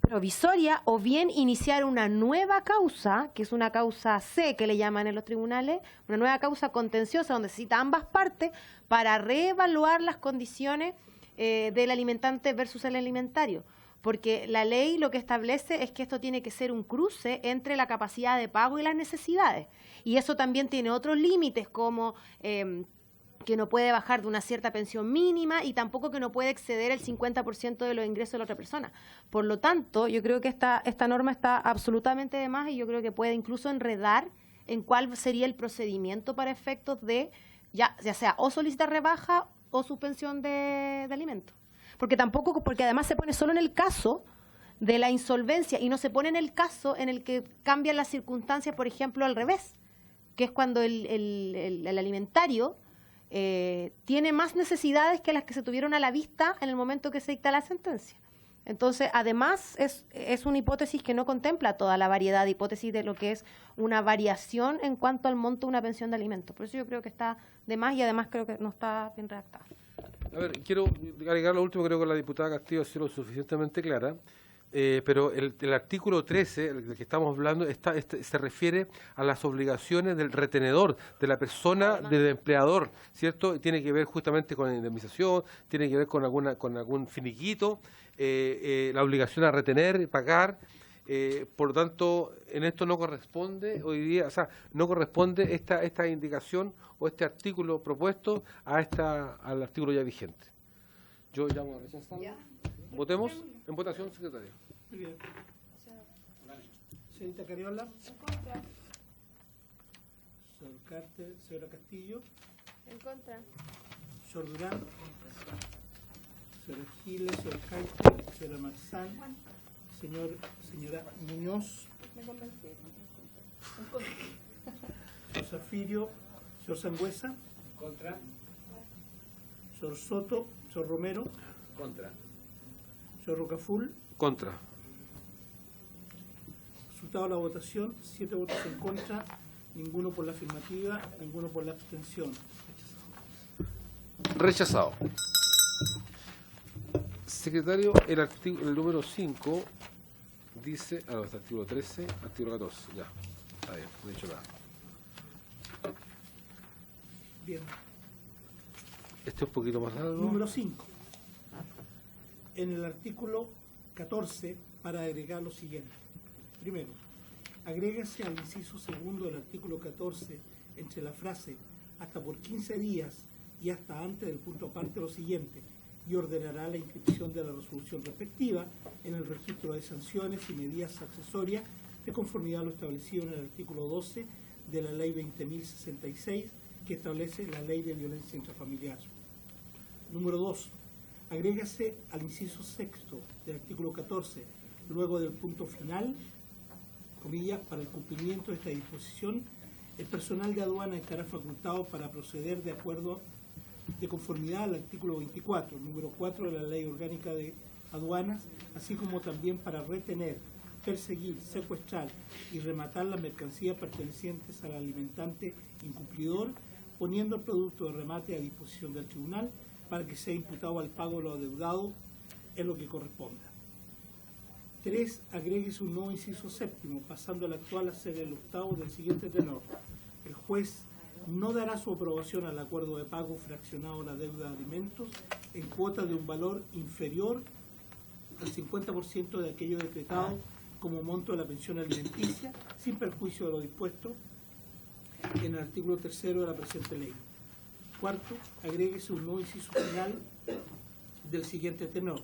provisoria o bien iniciar una nueva causa, que es una causa C que le llaman en los tribunales, una nueva causa contenciosa donde se cita ambas partes para reevaluar las condiciones del alimentante versus el alimentario. Porque la ley lo que establece es que esto tiene que ser un cruce entre la capacidad de pago y las necesidades. Y eso también tiene otros límites como que no puede bajar de una cierta pensión mínima y tampoco que no puede exceder el 50% de los ingresos de la otra persona. Por lo tanto, yo creo que esta norma está absolutamente de más y yo creo que puede incluso enredar en cuál sería el procedimiento para efectos de, ya sea o solicitar rebaja o suspensión de alimentos. Porque además se pone solo en el caso de la insolvencia y no se pone en el caso en el que cambian las circunstancias, por ejemplo, al revés, que es cuando el alimentario tiene más necesidades que las que se tuvieron a la vista en el momento que se dicta la sentencia. Entonces, además, es una hipótesis que no contempla toda la variedad de hipótesis de lo que es una variación en cuanto al monto de una pensión de alimentos. Por eso yo creo que está de más y además creo que no está bien redactada. A ver, quiero agregar lo último, creo que la diputada Castillo ha sido lo suficientemente clara, pero el artículo 13, del que estamos hablando, se refiere a las obligaciones del retenedor, de la persona, del empleador, ¿cierto? Tiene que ver justamente con la indemnización, tiene que ver con algún finiquito, la obligación a retener, pagar. Por lo tanto, en esto no corresponde hoy día, o sea, no corresponde esta indicación o este artículo propuesto al artículo ya vigente. Yo llamo a rechazar. Votemos en votación, secretario. Muy bien. Señorita Cariola. En contra. Señor Carter, señora Castillo. En contra. Señor Durán. Señor Giles, señor Carter, señora Marzán. Señora Muñoz. Me convencí. Señor Zafirio, señor Sangüesa. Contra. Señor Soto, señor Romero. Contra. Señor Rocaful. Contra. Resultado de la votación, 7 votos en contra, ninguno por la afirmativa, ninguno por la abstención. Rechazado. Secretario, el número 5 dice, el artículo 13, artículo 14, ya, está bien, no he dicho nada. Bien. Este es un poquito más largo. Número 5. En el artículo 14, para agregar lo siguiente. Primero, agrégase al inciso segundo del artículo 14, entre la frase hasta por 15 días y hasta antes del punto aparte lo siguiente, y ordenará la inscripción de la resolución respectiva en el registro de sanciones y medidas accesorias de conformidad a lo establecido en el artículo 12 de la Ley 20.066, que establece la Ley de Violencia Intrafamiliar. Número 2. Agrégase al inciso sexto del artículo 14, luego del punto final, comillas, para el cumplimiento de esta disposición, el personal de aduana estará facultado para proceder de acuerdo de conformidad al artículo 24, número 4 de la Ley Orgánica de Aduanas, así como también para retener, perseguir, secuestrar y rematar las mercancías pertenecientes al alimentante incumplidor, poniendo el producto de remate a disposición del tribunal para que sea imputado al pago de lo adeudado en lo que corresponda. 3. Agréguese un nuevo inciso séptimo, pasando el actual a ser el octavo del siguiente tenor. El juez no dará su aprobación al acuerdo de pago fraccionado de la deuda de alimentos en cuotas de un valor inferior al 50% de aquello decretado como monto de la pensión alimenticia, sin perjuicio de lo dispuesto en el artículo 3 de la presente ley. 4. Agréguese un nuevo inciso final del siguiente tenor.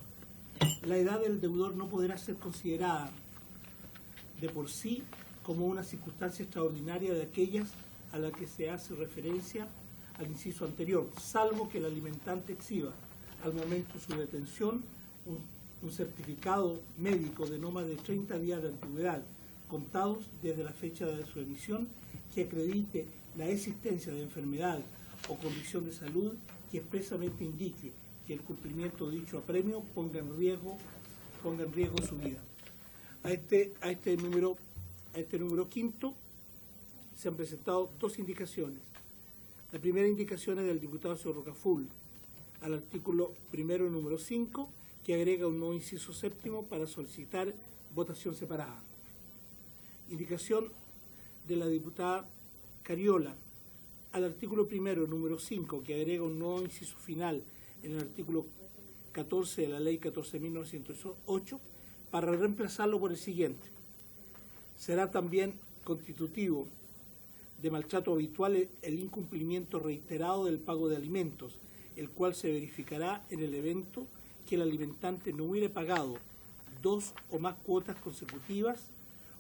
La edad del deudor no podrá ser considerada de por sí como una circunstancia extraordinaria de aquellas a las que se hace referencia al inciso anterior, salvo que el alimentante exhiba al momento de su detención un certificado médico de no más de 30 días de antigüedad contados desde la fecha de su emisión que acredite la existencia de enfermedad o condición de salud que expresamente indique que el cumplimiento de dicho apremio ponga en riesgo su vida. A este número quinto se han presentado dos indicaciones. La primera indicación es del diputado señor Rocaful al artículo primero número 5, que agrega un nuevo inciso séptimo para solicitar votación separada. Indicación de la diputada Cariola al artículo primero número 5, que agrega un nuevo inciso final en el artículo 14 de la ley 14.908, para reemplazarlo por el siguiente. Será también constitutivo de maltrato habitual el incumplimiento reiterado del pago de alimentos, el cual se verificará en el evento que el alimentante no hubiere pagado 2 o más cuotas consecutivas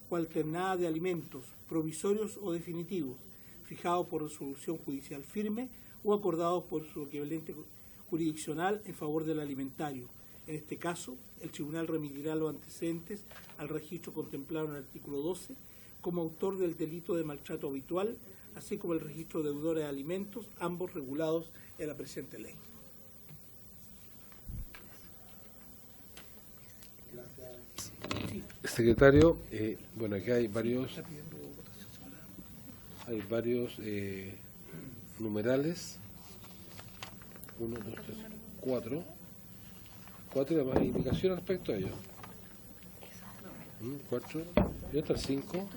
o alternadas de alimentos, provisorios o definitivos, fijados por resolución judicial firme o acordados por su equivalente jurisdiccional en favor del alimentario. En este caso, el tribunal remitirá los antecedentes al registro contemplado en el artículo 12 como autor del delito de maltrato habitual, así como el registro de deudores de alimentos, ambos regulados en la presente ley. Secretario, bueno, aquí hay varios numerales. 1, 2, 3, 4. 4 y además hay indicaciones respecto a ello. 4 y otro 5.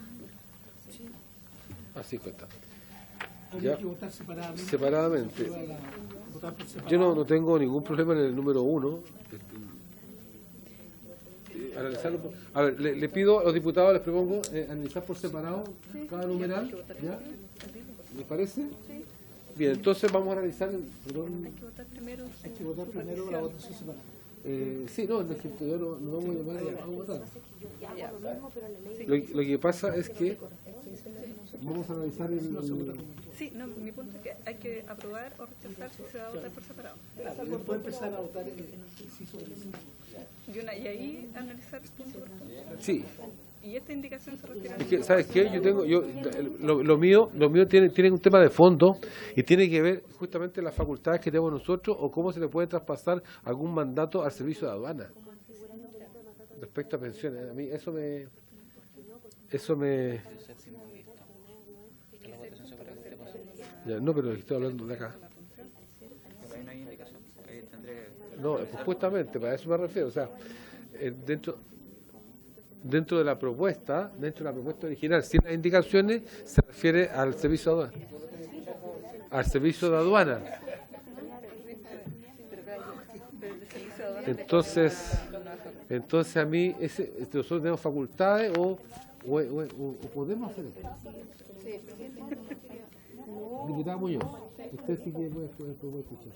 5 está. Habría que votar separadamente. Separadamente. Yo no tengo ningún problema en el número 1. Analizarlo a ver, le pido a los diputados, les propongo analizar por separado cada numeral. ¿Ya? ¿Les parece? Bien, entonces vamos a analizar el... Hay que votar primero la votación separada. Sí, no, es que todavía no vamos a llamar a votar. Lo que pasa es que vamos a analizar el... Sí, no, mi punto es que hay que aprobar o rechazar si se va a votar por separado. Después empezar a votar el inciso del inciso. Y ahí analizar punto por punto. Sí. Y esta indicación se refiere a... Es que, ¿sabes qué? Lo mío tiene un tema de fondo y tiene que ver justamente las facultades que tenemos nosotros o cómo se le puede traspasar algún mandato al servicio de aduana respecto a pensiones. A mí eso me ya, no, pero estoy hablando de acá. No, pues justamente para eso me refiero, o sea, dentro de la propuesta original, sin las indicaciones, se refiere al servicio de aduana. Al servicio de aduana. Entonces a mí, nosotros tenemos facultades o podemos hacer esto. Diputada Muñoz, usted sí que puede escuchar.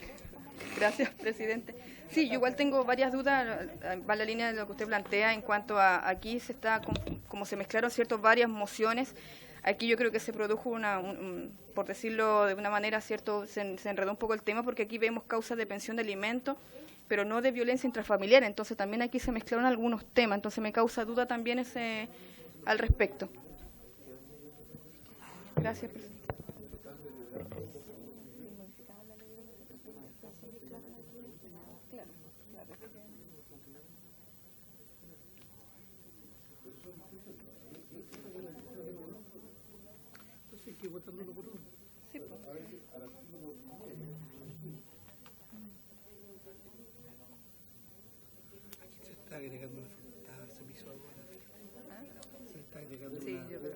Gracias, presidente. Sí, yo igual tengo varias dudas, va la línea de lo que usted plantea en cuanto a aquí se está, como se mezclaron varias mociones, aquí yo creo que se produjo por decirlo de una manera, cierto, se enredó un poco el tema porque aquí vemos causas de pensión de alimentos, pero no de violencia intrafamiliar, entonces también aquí se mezclaron algunos temas, entonces me causa duda también al respecto. Gracias, presidente. Votándolo por uno. Sí, pues. Aquí se está agregando una facultad al servicio de aduana. Se está agregando sí, una... yo creo.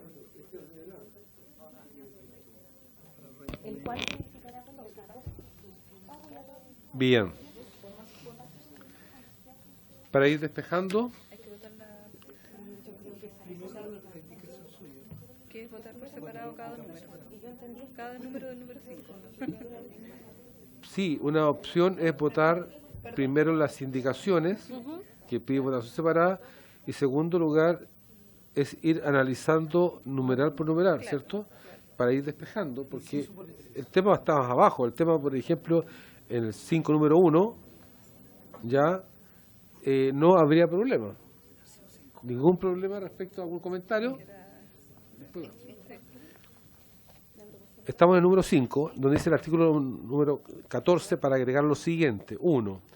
¿El cual? Bien. Para ir despejando... Que es votar por separado cada número del número 5. Sí, una opción es votar primero las indicaciones, que pide votación separada, y segundo lugar, es ir analizando numeral por numeral, ¿cierto? Para ir despejando, porque el tema está más abajo. El tema, por ejemplo, en el 5 número 1, ya no habría problema. Ningún problema respecto a algún comentario. Estamos en el número 5, donde dice el artículo número 14 para agregar lo siguiente. 1.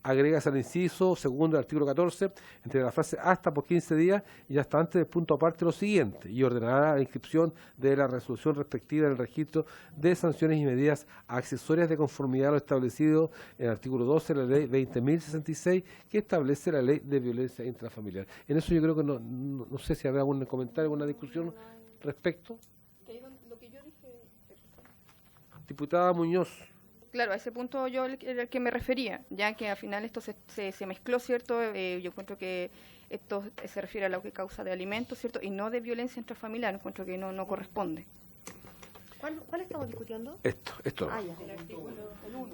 Agregas al inciso segundo del artículo 14, entre la frase hasta por 15 días y hasta antes del punto aparte lo siguiente, y ordenará la inscripción de la resolución respectiva en el registro de sanciones y medidas accesorias de conformidad a lo establecido en el artículo 12 de la ley 20.066, que establece la ley de violencia intrafamiliar. En eso yo creo que no sé si habrá algún comentario, alguna discusión respecto. Lo que yo dije... Diputada Muñoz. Claro, a ese punto yo era el que me refería, ya que al final esto se mezcló, ¿cierto? Yo encuentro que esto se refiere a lo que causa de alimentos, ¿cierto? Y no de violencia intrafamiliar, encuentro que no corresponde. ¿Cuál estamos discutiendo? Esto. Ah, ya.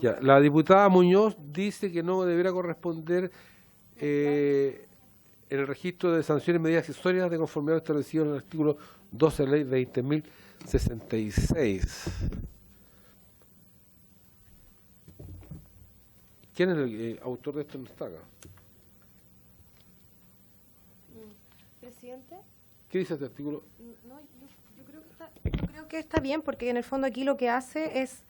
Ya, la diputada Muñoz dice que no deberá corresponder en el registro de sanciones y medidas accesorias de conformidad establecido en el artículo 12 de la ley 20.066. ¿Quién es el autor de esto? No está acá. ¿Presidente? ¿Qué dice este artículo? No, yo creo que está bien, porque en el fondo aquí lo que hace es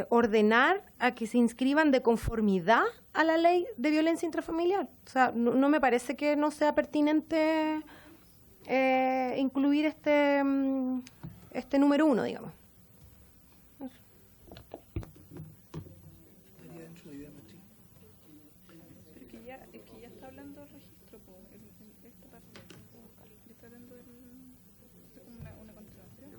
ordenar a que se inscriban de conformidad a la ley de violencia intrafamiliar. O sea, no me parece que no sea pertinente incluir este número 1, digamos. Es que ya está hablando del registro, esta parte. Ya está hablando del... Es como una continuación.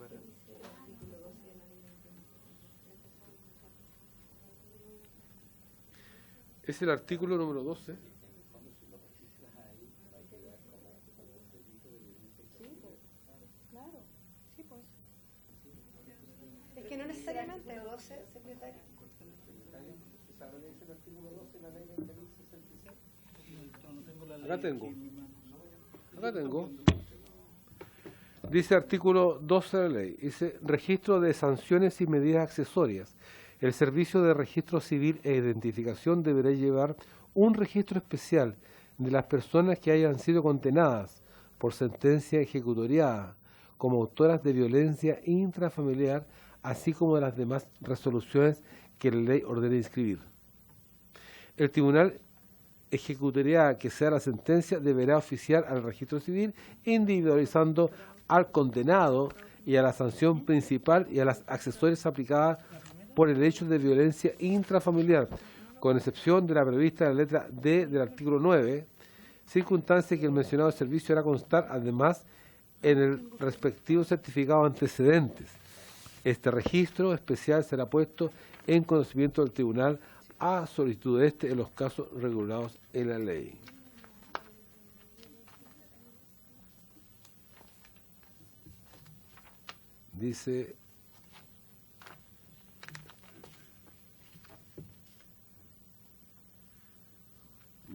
Es el artículo número 12. Claro, sí, pues. Es que no necesariamente 12, secretario. Acá tengo. Dice artículo 12 de la ley. Dice registro de sanciones y medidas accesorias. El Servicio de Registro Civil e Identificación deberá llevar un registro especial de las personas que hayan sido condenadas por sentencia ejecutoriada como autoras de violencia intrafamiliar, así como de las demás resoluciones que la ley ordene inscribir. El tribunal ejecutoriada que sea la sentencia deberá oficiar al registro civil individualizando al condenado y a la sanción principal y a las accesorias aplicadas por el hecho de violencia intrafamiliar, con excepción de la prevista en la letra D del artículo 9, circunstancia que el mencionado servicio hará constar además en el respectivo certificado antecedentes. Este registro especial será puesto en conocimiento del tribunal a solicitud de en los casos regulados en la ley. Dice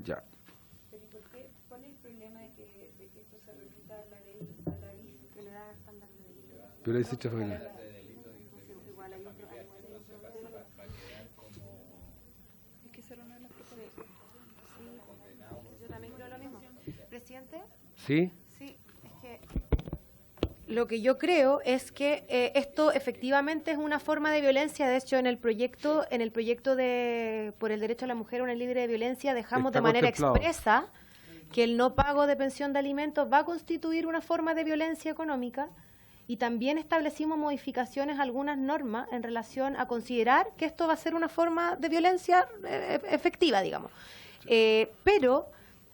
ya. Pero ¿y cuál es el problema de que esto se repita a la ley que le da estándar de delito? Violencia intrafamiliar. Igual hay otro problema. Es que esa era una de las propuestas. Sí, yo también creo lo mismo. ¿Presidente? ¿Sí? Sí, es que lo que yo creo es que esto efectivamente es una forma de violencia. De hecho, en el proyecto de por el derecho a la mujer a una libre de violencia dejamos Está de manera contemplado. expresa que el no pago de pensión de alimentos va a constituir una forma de violencia económica, y también establecimos modificaciones a algunas normas en relación a considerar que esto va a ser una forma de violencia efectiva, digamos. Pero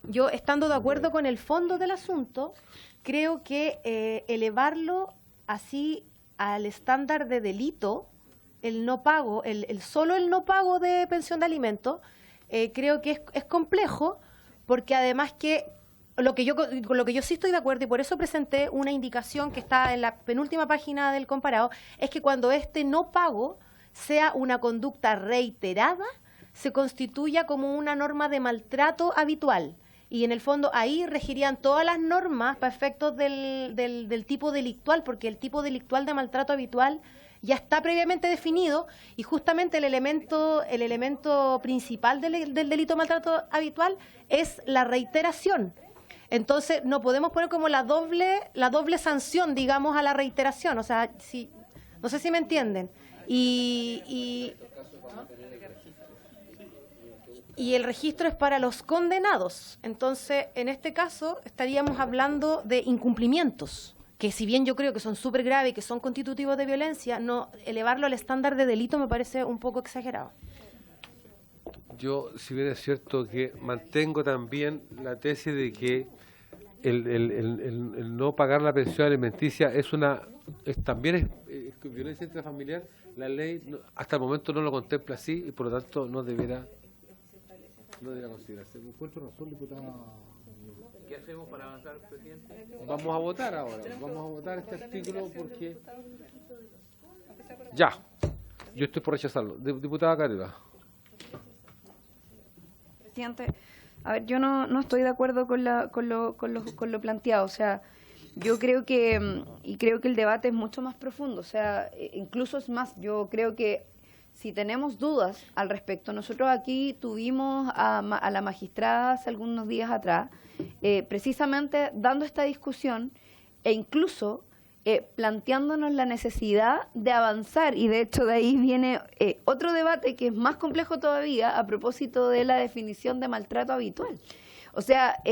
yo, estando de acuerdo con el fondo del asunto, creo que elevarlo así al estándar de delito, el no pago, solo el no pago de pensión de alimentos, creo que es complejo, porque además que con lo que yo sí estoy de acuerdo, y por eso presenté una indicación que está en la penúltima página del comparado, es que cuando este no pago sea una conducta reiterada, se constituya como una norma de maltrato habitual. y en el fondo ahí regirían todas las normas para efectos del tipo delictual, porque el tipo delictual de maltrato habitual ya está previamente definido y justamente el elemento principal del delito de maltrato habitual es la reiteración. Entonces no podemos poner como la doble sanción, digamos, a la reiteración. O sea, no sé si me entienden. Y el registro es para los condenados. Entonces, en este caso, estaríamos hablando de incumplimientos, que si bien yo creo que son súper graves y que son constitutivos de violencia, no elevarlo al estándar de delito me parece un poco exagerado. Yo, si bien es cierto que mantengo también la tesis de que el no pagar la pensión alimenticia también es violencia intrafamiliar, la ley hasta el momento no lo contempla así y por lo tanto no deberá considerarse. ¿Me encuentro razón, diputada? ¿Qué hacemos para avanzar, presidente? Vamos a votar ahora, vamos a votar este artículo porque... Ya, yo estoy por rechazarlo. Diputada Careva. Presidente, a ver, yo no estoy de acuerdo con lo planteado. O sea, yo creo que el debate es mucho más profundo. O sea, incluso es más, yo creo que si tenemos dudas al respecto, nosotros aquí tuvimos a la magistrada hace algunos días atrás, precisamente dando esta discusión e incluso planteándonos la necesidad de avanzar, y de hecho de ahí viene otro debate que es más complejo todavía a propósito de la definición de maltrato habitual. O sea,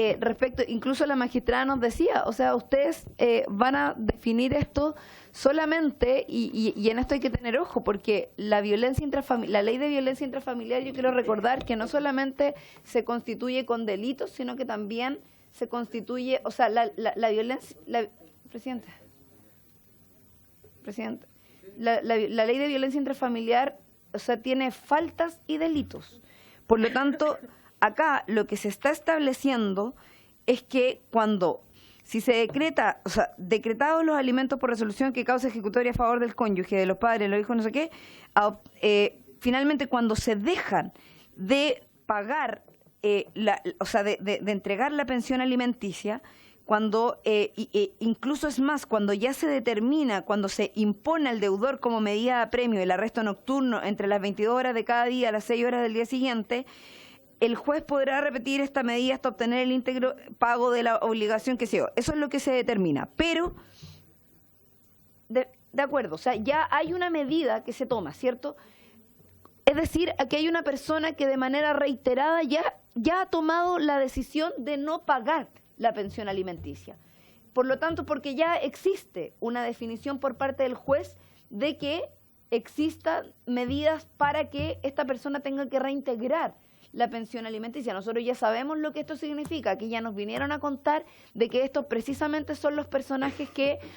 incluso la magistrada nos decía, o sea, ustedes van a definir esto solamente, y en esto hay que tener ojo, porque la ley de violencia intrafamiliar, yo quiero recordar que no solamente se constituye con delitos, sino que también se constituye, o sea, la violencia, Presidente, la ley de violencia intrafamiliar, o sea, tiene faltas y delitos. Por lo tanto, acá lo que se está estableciendo es que si se decreta, o sea, decretados los alimentos por resolución que causa ejecutoria a favor del cónyuge, de los padres, de los hijos, no sé qué, finalmente cuando se dejan de pagar, o sea, de entregar la pensión alimenticia, cuando incluso es más, cuando ya se determina, cuando se impone al deudor como medida de apremio el arresto nocturno entre las 22 horas de cada día a las 6 horas del día siguiente, el juez podrá repetir esta medida hasta obtener el íntegro pago de la obligación que se dio. Eso es lo que se determina. Pero, de acuerdo, o sea, ya hay una medida que se toma, ¿cierto? Es decir, aquí hay una persona que de manera reiterada ya ha tomado la decisión de no pagar la pensión alimenticia. Por lo tanto, porque ya existe una definición por parte del juez de que existan medidas para que esta persona tenga que reintegrar la pensión alimenticia. Nosotros ya sabemos lo que esto significa. Aquí ya nos vinieron a contar de que estos precisamente son los personajes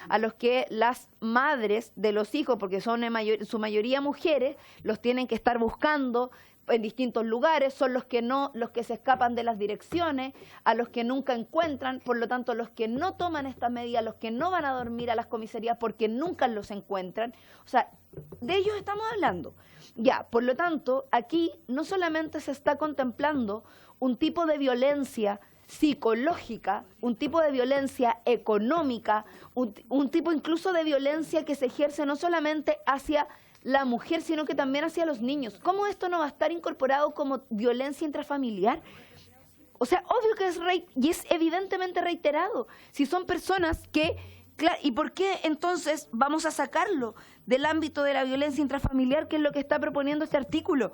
a los que las madres de los hijos, porque son en su mayoría mujeres, los tienen que estar buscando en distintos lugares, son los que se escapan de las direcciones, a los que nunca encuentran, por lo tanto los que no toman estas medidas, los que no van a dormir a las comisarías porque nunca los encuentran. O sea, de ellos estamos hablando. Ya, por lo tanto, aquí no solamente se está contemplando un tipo de violencia psicológica, un tipo de violencia económica, un tipo incluso de violencia que se ejerce no solamente hacia la mujer, sino que también hacia los niños. ¿Cómo esto no va a estar incorporado como violencia intrafamiliar? O sea, obvio que es evidentemente reiterado. Si son personas que... Claro, ¿y por qué entonces vamos a sacarlo del ámbito de la violencia intrafamiliar, que es lo que está proponiendo este artículo?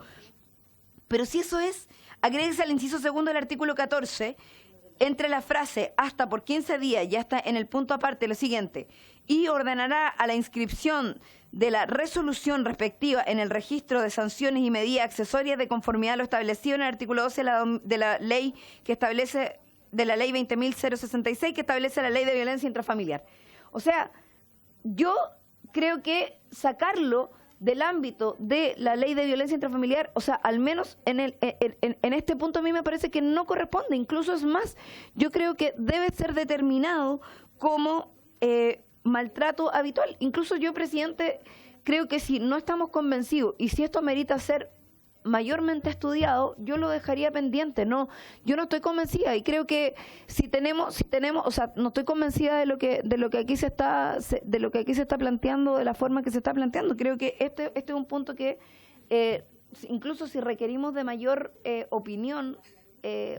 Pero si eso es, agréguese al inciso segundo del artículo 14, entre la frase hasta por 15 días, ya está en el punto aparte lo siguiente, y ordenará a la inscripción de la resolución respectiva en el registro de sanciones y medidas accesorias de conformidad a lo establecido en el artículo 12 de la ley que establece, de la ley 20.066, que establece la ley de violencia intrafamiliar. O sea, yo creo que sacarlo del ámbito de la ley de violencia intrafamiliar, o sea, al menos en este punto a mí me parece que no corresponde. Incluso es más, yo creo que debe ser determinado como maltrato habitual. Incluso yo, presidente, creo que si no estamos convencidos y si esto merita ser mayormente estudiado, yo lo dejaría pendiente. No, yo no estoy convencida y creo que si tenemos, o sea, no estoy convencida de lo que aquí se está planteando, de la forma que se está planteando. Creo que este es un punto que incluso si requerimos de mayor opinión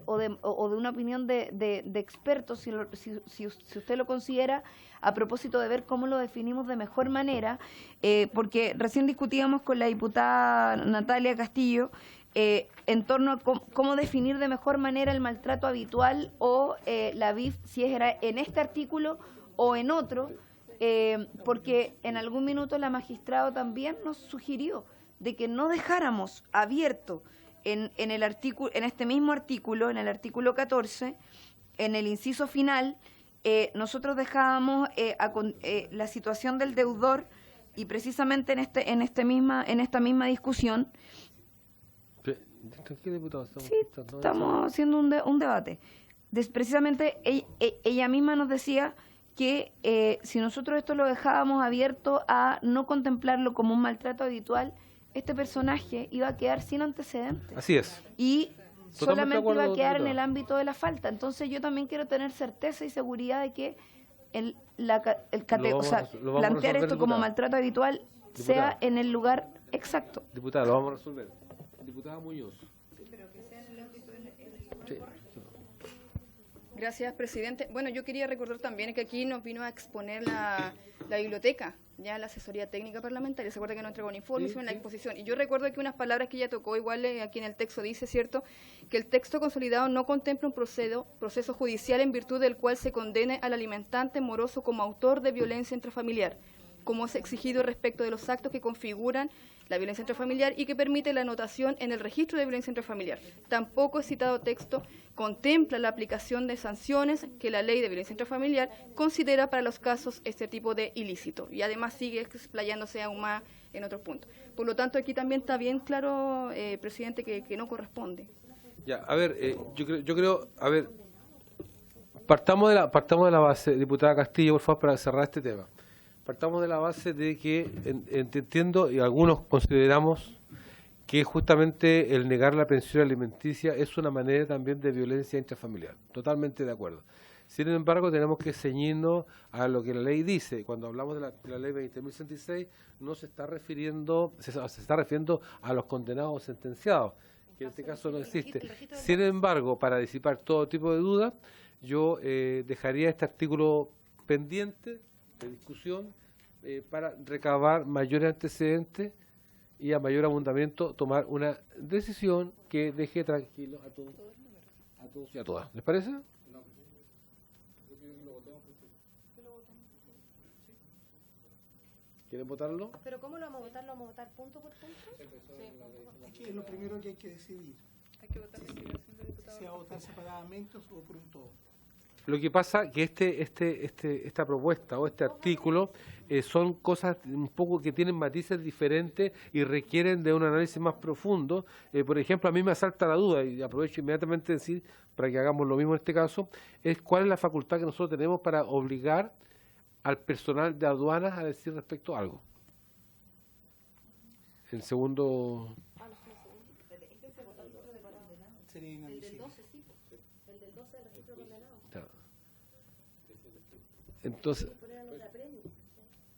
o de una opinión de expertos, si usted lo considera, a propósito de ver cómo lo definimos de mejor manera, porque recién discutíamos con la diputada Natalia Castillo en torno a cómo definir de mejor manera el maltrato habitual o la BIF, si era en este artículo o en otro, porque en algún minuto la magistrada también nos sugirió de que no dejáramos abierto en este mismo artículo, en el artículo 14, en el inciso final, nosotros dejábamos la situación del deudor y precisamente en esta misma discusión. ¿Qué diputado Estamos haciendo un debate. Precisamente ella misma nos decía que si nosotros esto lo dejábamos abierto a no contemplarlo como un maltrato habitual, este personaje iba a quedar sin antecedentes. Así es. Y solamente iba a quedar en el diputado. ámbito de la falta. Entonces yo también quiero tener certeza y seguridad de que plantear esto como maltrato habitual sea en el lugar exacto. Diputada, lo vamos a resolver. Diputada Muñoz. Gracias, presidente. Bueno, yo quería recordar también que aquí nos vino a exponer la biblioteca, ya la asesoría técnica parlamentaria. Se acuerda que nos entregó un informe, hicimos la exposición. Y yo recuerdo que unas palabras que ella tocó, igual aquí en el texto dice, ¿cierto?, que el texto consolidado no contempla un proceso judicial en virtud del cual se condene al alimentante moroso como autor de violencia intrafamiliar, como es exigido respecto de los actos que configuran la violencia intrafamiliar y que permite la anotación en el registro de violencia intrafamiliar. Tampoco el citado texto contempla la aplicación de sanciones que la ley de violencia intrafamiliar considera para los casos este tipo de ilícito. Y además sigue explayándose aún más en otros puntos. Por lo tanto, aquí también está bien claro, presidente, que no corresponde. Ya, a ver, yo creo, a ver, partamos de la base, diputada Castillo, por favor, para cerrar este tema. Partamos de la base de que entiendo y algunos consideramos que justamente el negar la pensión alimenticia es una manera también de violencia intrafamiliar. Totalmente de acuerdo. Sin embargo, tenemos que ceñirnos a lo que la ley dice. Cuando hablamos de la ley 20.066, no se está refiriendo, se está refiriendo a los condenados o sentenciados, que en este caso no existe. Sin embargo, para disipar todo tipo de dudas, yo dejaría este artículo pendiente de discusión para recabar mayores antecedentes y a mayor abundamiento tomar una decisión que deje tranquilo a todos y a todas. ¿Les parece? ¿Quieren votarlo? ¿Pero cómo lo vamos a votar? ¿Lo vamos a votar punto por punto? Es que es lo primero que hay que decidir. Hay que votar Si va a votar separadamente o por un todo. Lo que pasa que esta propuesta o este artículo son cosas un poco que tienen matices diferentes y requieren de un análisis más profundo. Por ejemplo, a mí me asalta la duda, y aprovecho inmediatamente decir, para que hagamos lo mismo en este caso, es cuál es la facultad que nosotros tenemos para obligar al personal de aduanas a decir respecto a algo. El segundo... Sería inadmisible.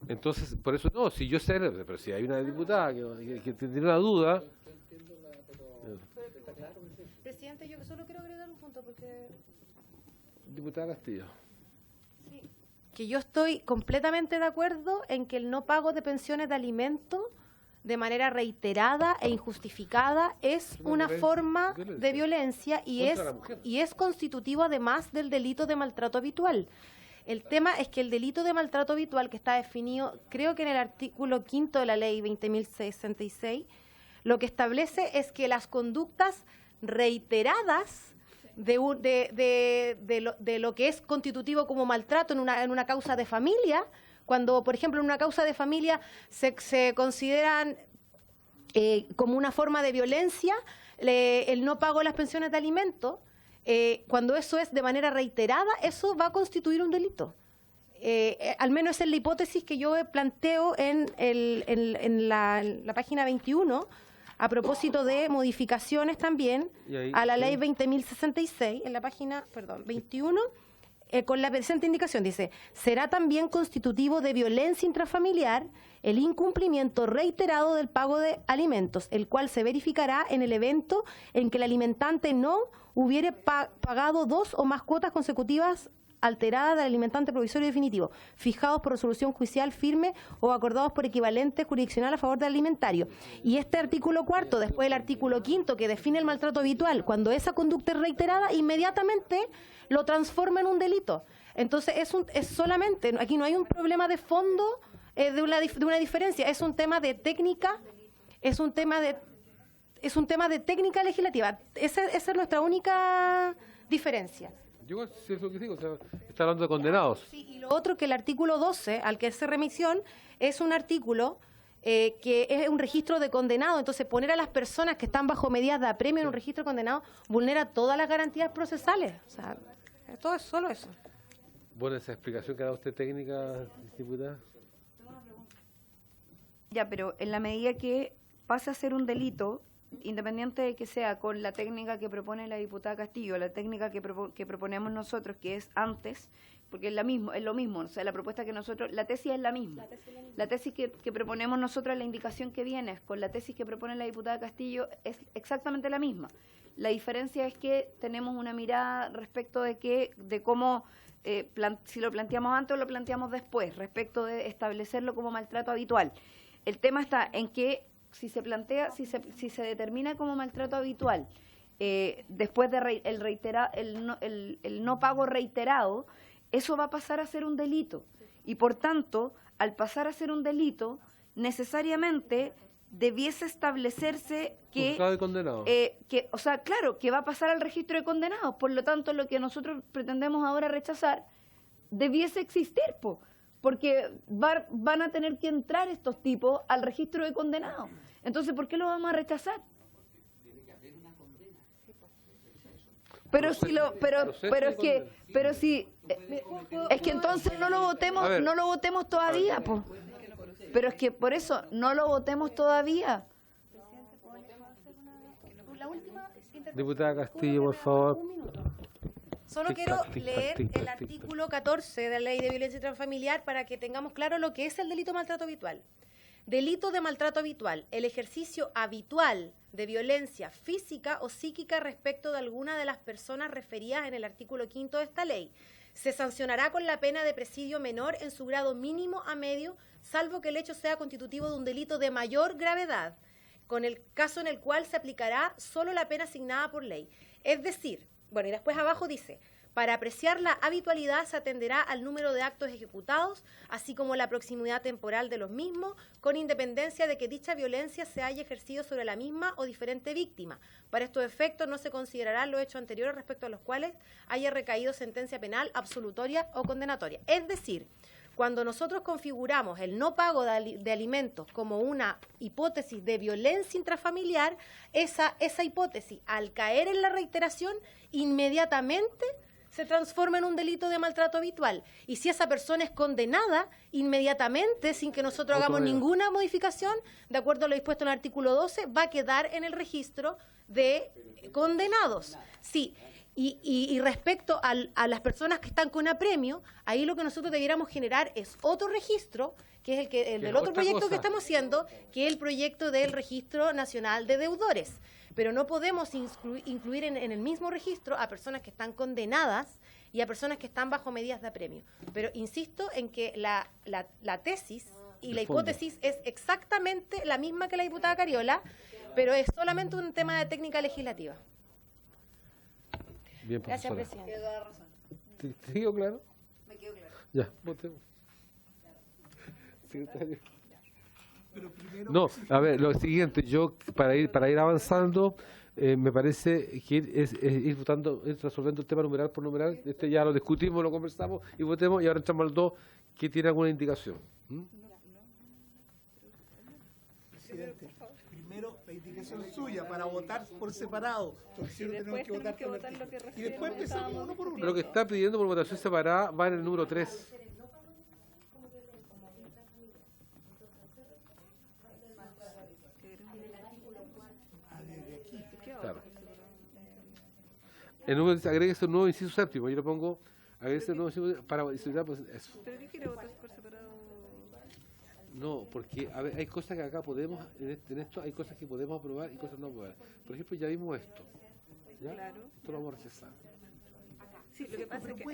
Entonces, por eso no, si yo sé, pero si hay una diputada que tiene una duda... Presidente, yo solo quiero agregar un punto porque... Diputada Castillo. Sí. Que yo estoy completamente de acuerdo en que el no pago de pensiones de alimentos de manera reiterada e injustificada es una forma de violencia y es constitutivo además del delito de maltrato habitual. El tema es que el delito de maltrato habitual, que está definido, creo que en el artículo 5 de la ley 20.066, lo que establece es que las conductas reiteradas de lo que es constitutivo como maltrato en una causa de familia, cuando, por ejemplo, en una causa de familia se consideran como una forma de violencia el no pago de las pensiones de alimentos, cuando eso es de manera reiterada, eso va a constituir un delito. Al menos es la hipótesis que yo planteo en la página 21, a propósito de modificaciones también Y ahí, a la sí. ley 20.066, en la página, 21, con la presente indicación, dice, será también constitutivo de violencia intrafamiliar el incumplimiento reiterado del pago de alimentos, el cual se verificará en el evento en que el alimentante no hubiere pagado 2 o más cuotas consecutivas alteradas del alimentante provisorio definitivo, fijados por resolución judicial firme o acordados por equivalente jurisdiccional a favor del alimentario. Y este artículo 4, después del artículo 5, que define el maltrato habitual, cuando esa conducta es reiterada, inmediatamente lo transforma en un delito. Entonces, es solamente, aquí no hay un problema de fondo de una diferencia, es un tema de técnica, es un tema de técnica legislativa. Esa es nuestra única diferencia. Yo igual sí es lo que digo, o sea, está hablando de condenados. Sí, y lo otro, que el artículo 12, al que hace remisión, es un artículo que es un registro de condenado. Entonces, poner a las personas que están bajo medidas de apremio en un registro de condenado vulnera todas las garantías procesales. O sea, todo es solo eso. Bueno, esa explicación que ha dado usted técnica, diputada. Ya, pero en la medida que pasa a ser un delito, independiente de que sea con la técnica que propone la diputada Castillo, la técnica que proponemos nosotros, que es antes, porque es lo mismo, o sea, la propuesta que nosotros, la tesis es la misma. La tesis que proponemos nosotros, la indicación que viene con la tesis que propone la diputada Castillo es exactamente la misma. La diferencia es que tenemos una mirada respecto de cómo, si lo planteamos antes o lo planteamos después, respecto de establecerlo como maltrato habitual. El tema está en que si se determina como maltrato habitual, después de el no pago reiterado, eso va a pasar a ser un delito. Y por tanto, al pasar a ser un delito, necesariamente debiese establecerse que, Juzgado y condenado. o sea, claro, que va a pasar al registro de condenados. Por lo tanto, lo que nosotros pretendemos ahora rechazar debiese existir, porque van a tener que entrar estos tipos al registro de condenados. Entonces, ¿por qué lo vamos a rechazar? Pero es que entonces no lo votemos todavía, po. Pero es que por eso no lo votemos todavía. Diputada Castillo, por favor. Solo quiero leer el artículo 14 de la Ley de Violencia Intrafamiliar para que tengamos claro lo que es el delito de maltrato habitual. Delito de maltrato habitual, el ejercicio habitual de violencia física o psíquica respecto de alguna de las personas referidas en el artículo 5 de esta ley. Se sancionará con la pena de presidio menor en su grado mínimo a medio, salvo que el hecho sea constitutivo de un delito de mayor gravedad, con el caso en el cual se aplicará solo la pena asignada por ley. Es decir, bueno, y después abajo dice, para apreciar la habitualidad se atenderá al número de actos ejecutados, así como la proximidad temporal de los mismos, con independencia de que dicha violencia se haya ejercido sobre la misma o diferente víctima. Para estos efectos no se considerarán los hechos anteriores respecto a los cuales haya recaído sentencia penal absolutoria o condenatoria. Es decir, cuando nosotros configuramos el no pago de alimentos como una hipótesis de violencia intrafamiliar, esa hipótesis, al caer en la reiteración, inmediatamente se transforma en un delito de maltrato habitual. Y si esa persona es condenada, inmediatamente, sin que nosotros hagamos ninguna modificación, de acuerdo a lo dispuesto en el artículo 12, va a quedar en el registro de condenados. Sí. Y respecto a las personas que están con apremio, ahí lo que nosotros debiéramos generar es otro registro, que es el del otro proyecto que estamos haciendo, que es el proyecto del Registro Nacional de Deudores. Pero no podemos incluir en el mismo registro a personas que están condenadas y a personas que están bajo medidas de apremio. Pero insisto en que la tesis y la hipótesis es exactamente la misma que la diputada Cariola, pero es solamente un tema de técnica legislativa. Bien, Gracias, profesora. presidente. ¿Te quedó claro? Me quedó claro. Ya, votemos. Secretario. No, a ver, lo siguiente, yo para ir avanzando, me parece que ir votando, ir resolviendo el tema numeral por numeral. Este ya lo discutimos, lo conversamos y votemos, y ahora entramos al 2, que tiene alguna indicación. Presidente, primero la indicación suya para votar por separado, porque si no tenemos que votar por artículo. Y después empezamos uno por uno. Lo que está pidiendo por votación separada va en el número 3. El número dice, agréguese un nuevo inciso séptimo. Yo le pongo, agréguese un nuevo inciso para disciplinar, pues eso. ¿Pero qué quiere votar por separado? No, porque a ver, hay cosas que acá podemos, en esto hay cosas que podemos aprobar y cosas no aprobar. Por ejemplo, ya vimos esto. ¿Ya? Claro. Esto lo vamos a rechazar. Sí, lo que pasa es que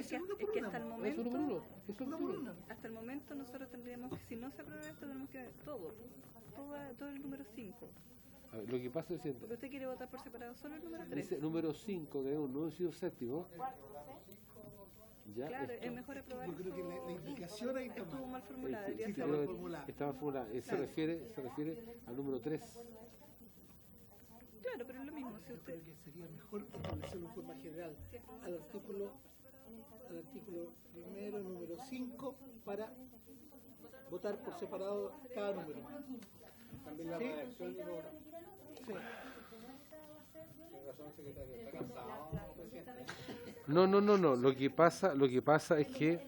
hasta el momento, hasta el momento nosotros tendríamos que, si no se aprueba esto, tenemos que ver todo el número 5. A ver, lo que pasa es que Porque usted quiere votar por separado solo el número 3. dice número 5, que es un nuevo inciso séptimo. Ya, Claro, esto. es mejor aprobar. Yo creo que la indicación ahí está estuvo mal. mal formulada, debería Sí, ser. pero está mal formulada. Se refiere al número 3. Claro, pero es lo mismo. Si Yo usted, creo que sería mejor establecerlo en forma general al artículo primero, número 5, para votar por separado cada número. También la ¿Sí? redacción y no... Sí. Tiene razón, secretario. Está cansado, presidente. No. Lo que pasa es que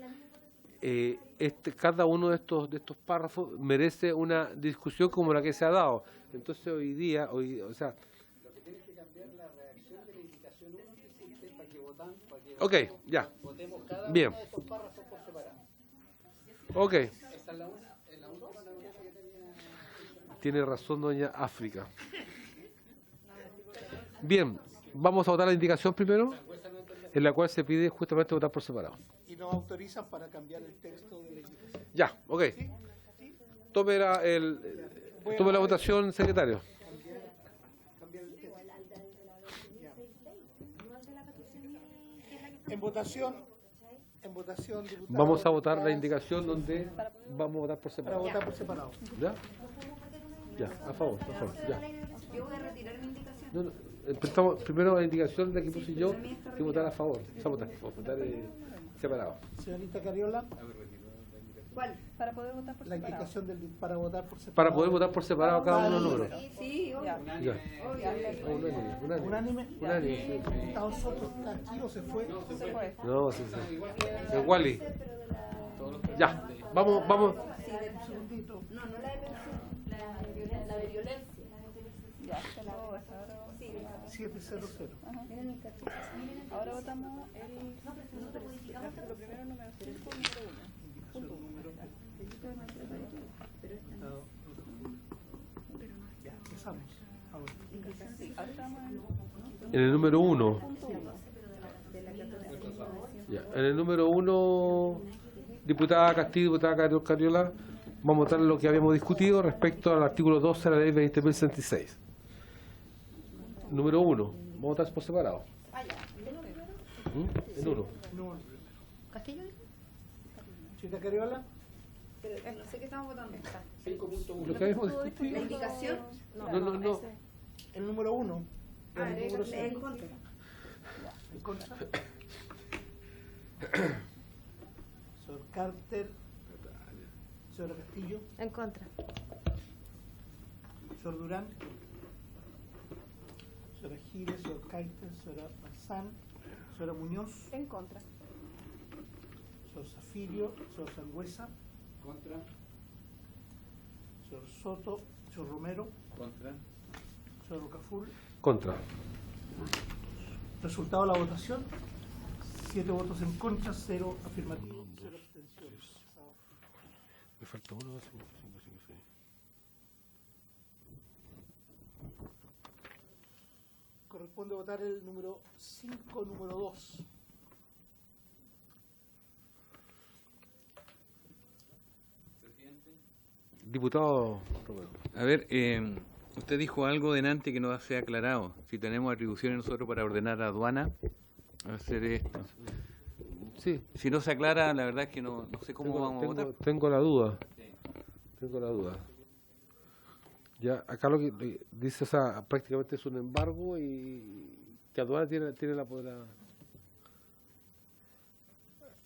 cada uno de estos párrafos merece una discusión como la que se ha dado. Entonces o sea. Lo que tiene que cambiar la redacción de la indicación 1 que existe para que Ok, ya. votemos cada Bien. uno de estos párrafos por separado. Ok. Esa es la última novedad que tenía. Tiene razón doña África. Bien, vamos a votar la indicación primero, en la cual se pide justamente votar por separado. Y nos autorizan para cambiar el texto de la indicación. Ya, ok. Tome la votación, secretario. Cambiar el texto. Ya. En votación, diputado, Vamos a votar la indicación donde vamos a votar por para separado. votar por separado. ¿Ya? Ya, a favor, ya. Yo voy a retirar mi indicación. No, empezamos primero la indicación de la que puse yo, que votar a favor. O sea, votar separado. Señorita Cariola, ¿Cuál? para poder votar por la separado. indicación para votar por separado. Para poder votar por separado cada uno de los números. Sí, obvio. Ya. Unánime. Unánime. ¿Está Soto está aquí o se fue? Se fue. No, sí. El Wally. Ya, vamos. Un segundito. No, no la de pensión, la de violencia. Ya, se la voy a hacer. 700. Ahora votamos lo primero número 5 y número 1. Ya, empezamos. Ahora. Ahora estamos En el número 1. Ya, en el número 1, diputada Castillo, diputada Cariola, vamos a votar lo que habíamos discutido respecto al artículo 12 de la ley 20.066. Número 1, vamos a votar por separado. El 1. No. ¿Castillo? Señorita Cariola, Pero no sé qué estamos votando. Lo que habíamos discutido. ¿La indicación? No. el número 1. El número En 5. contra. En contra. Señor Carter. Señora Castillo. En contra. Señor Durán. Señora Giles, señor Carter, señora Marzán, señora Muñoz, en contra. señor Zafirio, señor Sangüesa, Contra. señor Soto, señor Romero, Contra. señor Rocaful. Contra. Resultado de la votación: 7 votos en contra, 0 afirmativos, 0 abstenciones. Me falta uno. Corresponde votar el número 5, número 2. Diputado Romero. A ver, usted dijo algo delante que no se ha aclarado. Si tenemos atribuciones nosotros para ordenar a aduana, hacer esto. Sí. Si no se aclara, la verdad es que no sé cómo vamos a votar. Tengo la duda. Tengo la duda. Ya, acá lo que dice, o sea, prácticamente es un embargo y que aduana tiene la poder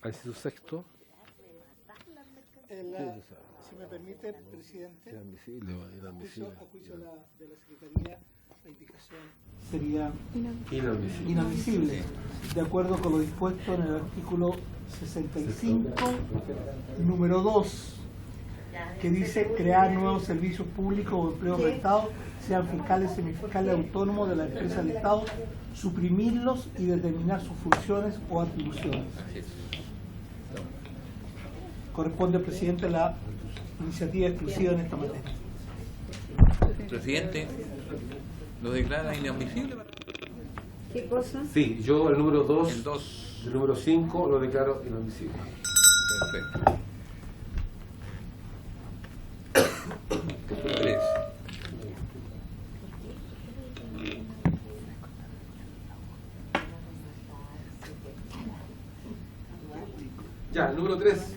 al inciso sexto. Si me permite, presidente, Inadmisible. a juicio de la Secretaría, la indicación sería Inadmisible. inadmisible, de acuerdo con lo dispuesto en el artículo 65, número 2, que dice crear nuevos servicios públicos o empleos rentados sean fiscales y semifiscales autónomos de las empresas de Estado, suprimirlos y determinar sus funciones o atribuciones. Corresponde al presidente la iniciativa exclusiva en esta materia. Presidente, ¿lo declara inadmisible? ¿Qué cosa? Sí, yo el número 2, El 2. el número 5 lo declaro inadmisible. Perfecto. 3. Ya, el número 3.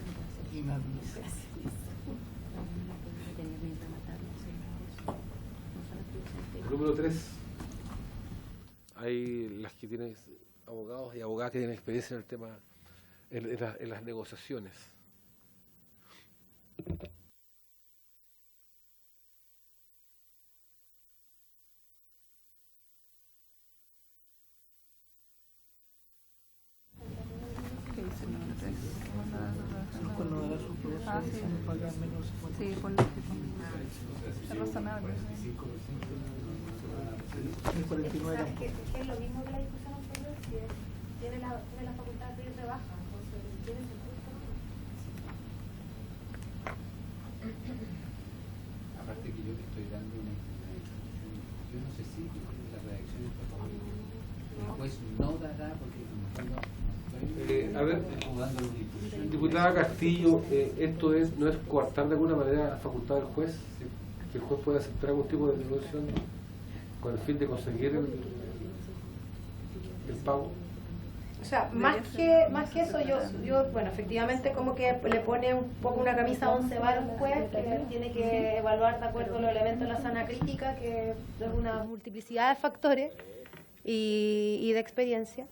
El número 3. Hay las que tienen abogados y abogadas que tienen experiencia en el tema, en las negociaciones. Sí, ponle es razonable. El 49 que es lo mismo que la discusión anterior, que tiene la facultad de pedir rebaja, entonces tiene sentido. Aparte que yo le estoy dando una instrucción, yo no sé si la redacción es por favor. El juez no dará porque en el fondo A ver, dando una instrucción. diputada Castillo, esto no es coartar de alguna manera la facultad del juez, que el juez puede aceptar algún tipo de negociación con el fin de conseguir el pago. O sea, más que eso, yo bueno, efectivamente como que le pone un poco una camisa 11 varas al juez, que tiene que evaluar de acuerdo a los elementos de la sana crítica, que es una multiplicidad de factores y de experiencia.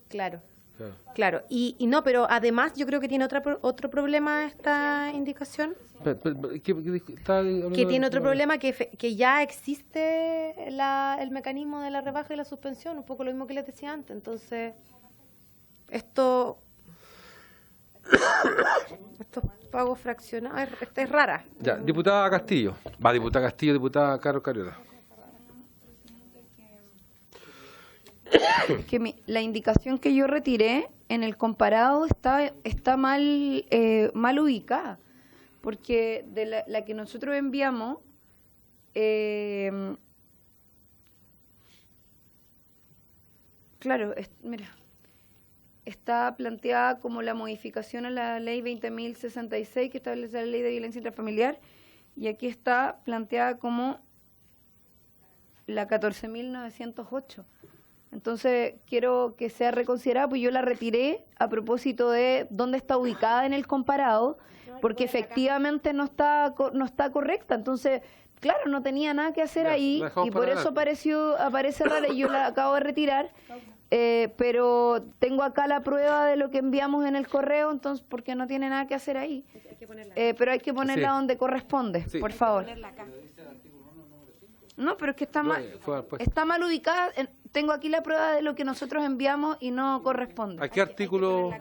Claro. Claro, y no, pero además yo creo que tiene otro problema esta indicación. Que tiene otro problema, que ya existe el mecanismo de la rebaja y la suspensión, un poco lo mismo que les decía antes. Entonces, estos pagos fraccionados, esta es rara. Ya, diputada Castillo. Diputada Castillo, diputada Carlos Cariola. Que la indicación que yo retiré en el comparado está mal ubicada, porque de la que nosotros enviamos claro, mira, está planteada como la modificación a la ley 20.066 que establece la ley de violencia intrafamiliar, y aquí está planteada como la 14.908. Entonces, quiero que sea reconsiderada, pues yo la retiré a propósito de dónde está ubicada en el comparado, porque efectivamente no está correcta. Entonces, claro, no tenía nada que hacer ahí, y por eso aparece rara, y yo la acabo de retirar, pero tengo acá la prueba de lo que enviamos en el correo, entonces, porque no tiene nada que hacer ahí. Pero hay que ponerla donde corresponde, por favor. No, pero es que está mal ubicada. Tengo aquí la prueba de lo que nosotros enviamos y no corresponde. ¿A qué artículo?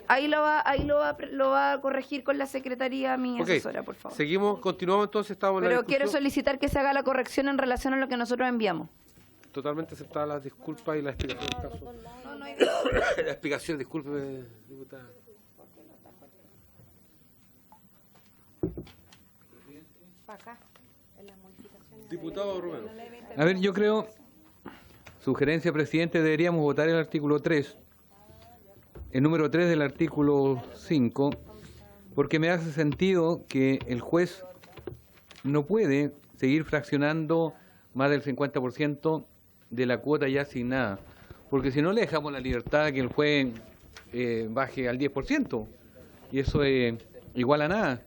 Ahí lo va a corregir con la secretaría mi asesora, por favor. Continuamos entonces, estamos en la Pero discusión. quiero solicitar que se haga la corrección en relación a lo que nosotros enviamos. Totalmente aceptadas las disculpas y la explicación del caso. La explicación, disculpe, diputada. Diputado Romero. A ver, yo creo, sugerencia, presidente, deberíamos votar el artículo 3, el número 3 del artículo 5, porque me hace sentido que el juez no puede seguir fraccionando más del 50% de la cuota ya asignada, porque si no le dejamos la libertad de que el juez baje al 10%, y eso es igual a nada.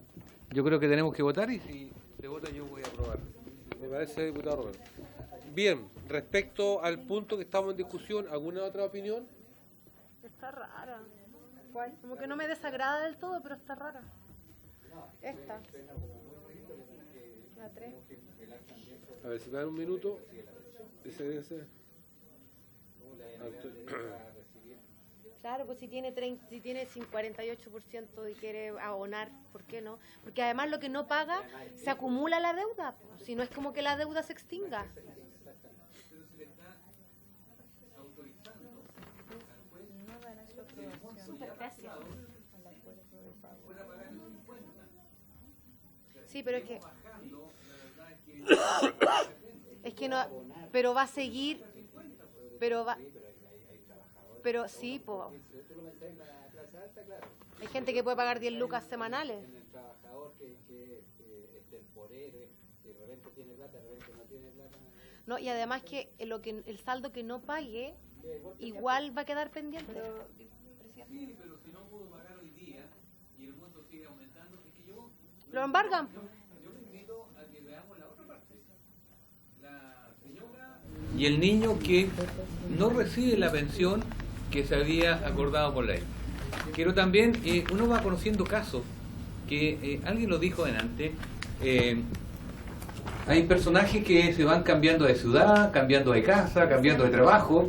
Yo creo que tenemos que votar, y si se vota yo voy a aprobar. Me parece, diputado Romero. Bien, respecto al punto que estamos en discusión, ¿alguna otra opinión? Está rara. ¿Cuál? Como que no me desagrada del todo, pero está rara. Esta. La 3. A ver, si me dan un minuto. Claro, pues si tiene 48% y quiere abonar, ¿por qué no? Porque además lo que no paga se acumula la deuda, pues, si no es como que la deuda se extinga. Sí, pero es que no, pero va a seguir, pero sí, po. Hay gente que puede pagar 10 lucas semanales. El trabajador que es temporero, de repente tiene plata, de repente no tiene plata. No, y además que el saldo que no pague igual va a quedar pendiente. Sí, pero si no puedo pagar hoy día y el monto sigue aumentando, es que yo... Lo embargan. Yo le invito a que veamos la otra parte. La señora... Y el niño que no recibe la pensión que se había acordado por ley. Quiero también, uno va conociendo casos, que alguien lo dijo delante, hay personajes que se van cambiando de ciudad, cambiando de casa, cambiando de trabajo,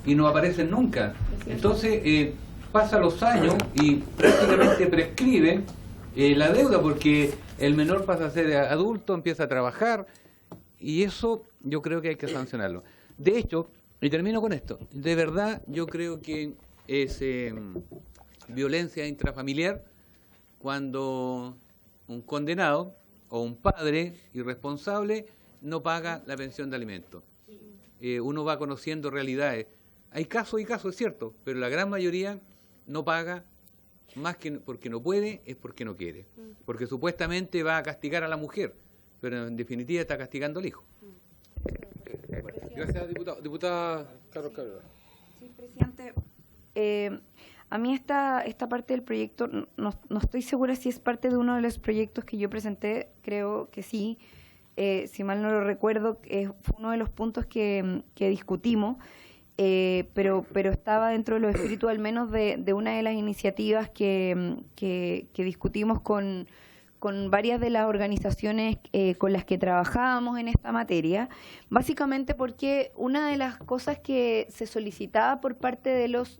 y no aparecen nunca. Entonces, pasan los años y prácticamente prescriben la deuda, porque el menor pasa a ser adulto, empieza a trabajar, y eso yo creo que hay que sancionarlo. De hecho, y termino con esto, de verdad yo creo que es violencia intrafamiliar cuando un condenado o un padre irresponsable no paga la pensión de alimentos. Uno va conociendo realidades. Hay casos y casos, es cierto, pero la gran mayoría no paga, más que porque no puede, es porque no quiere. Porque supuestamente va a castigar a la mujer, pero en definitiva está castigando al hijo. Gracias, diputado. Diputada Carlos Cabrera. Sí, presidente. A mí esta parte del proyecto, no estoy segura si es parte de uno de los proyectos que yo presenté, creo que sí. Si mal no lo recuerdo, fue uno de los puntos que discutimos, pero estaba dentro de los espíritus al menos de una de las iniciativas que discutimos con varias de las organizaciones con las que trabajábamos en esta materia, básicamente porque una de las cosas que se solicitaba por parte de los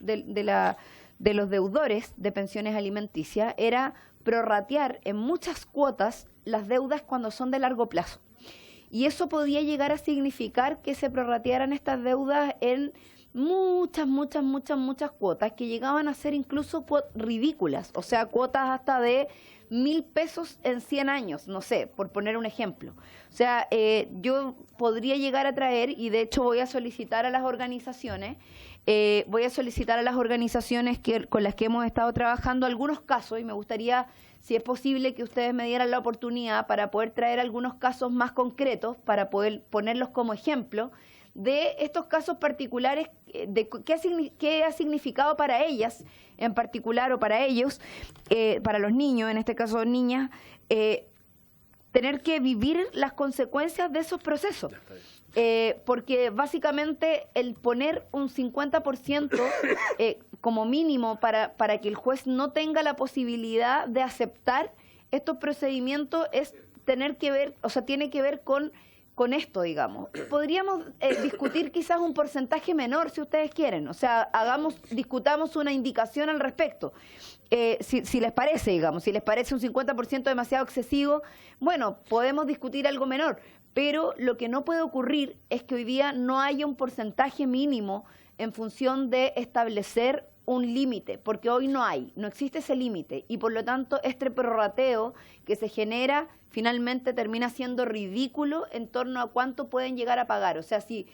deudores de pensiones alimenticias era prorratear en muchas cuotas las deudas cuando son de largo plazo. Y eso podía llegar a significar que se prorratearan estas deudas en muchas cuotas que llegaban a ser incluso ridículas, o sea, cuotas hasta de 1.000 pesos en 100 años, no sé, por poner un ejemplo. O sea, yo podría llegar a traer, y de hecho voy a solicitar a las organizaciones, con las que hemos estado trabajando algunos casos, y me gustaría, si es posible, que ustedes me dieran la oportunidad para poder traer algunos casos más concretos, para poder ponerlos como ejemplo, de estos casos particulares, de qué ha significado para ellas en particular o para ellos, para los niños, en este caso niñas, tener que vivir las consecuencias de esos procesos. Porque básicamente el poner un 50% como mínimo para que el juez no tenga la posibilidad de aceptar estos procedimientos es tener que ver, o sea, tiene que ver con esto, digamos. Podríamos discutir quizás un porcentaje menor, si ustedes quieren. O sea, discutamos una indicación al respecto. Si les parece, digamos, si les parece un 50% demasiado excesivo, bueno, podemos discutir algo menor. Pero lo que no puede ocurrir es que hoy día no haya un porcentaje mínimo en función de establecer un límite, porque hoy no existe ese límite, y por lo tanto este prorrateo que se genera finalmente termina siendo ridículo en torno a cuánto pueden llegar a pagar. O sea, si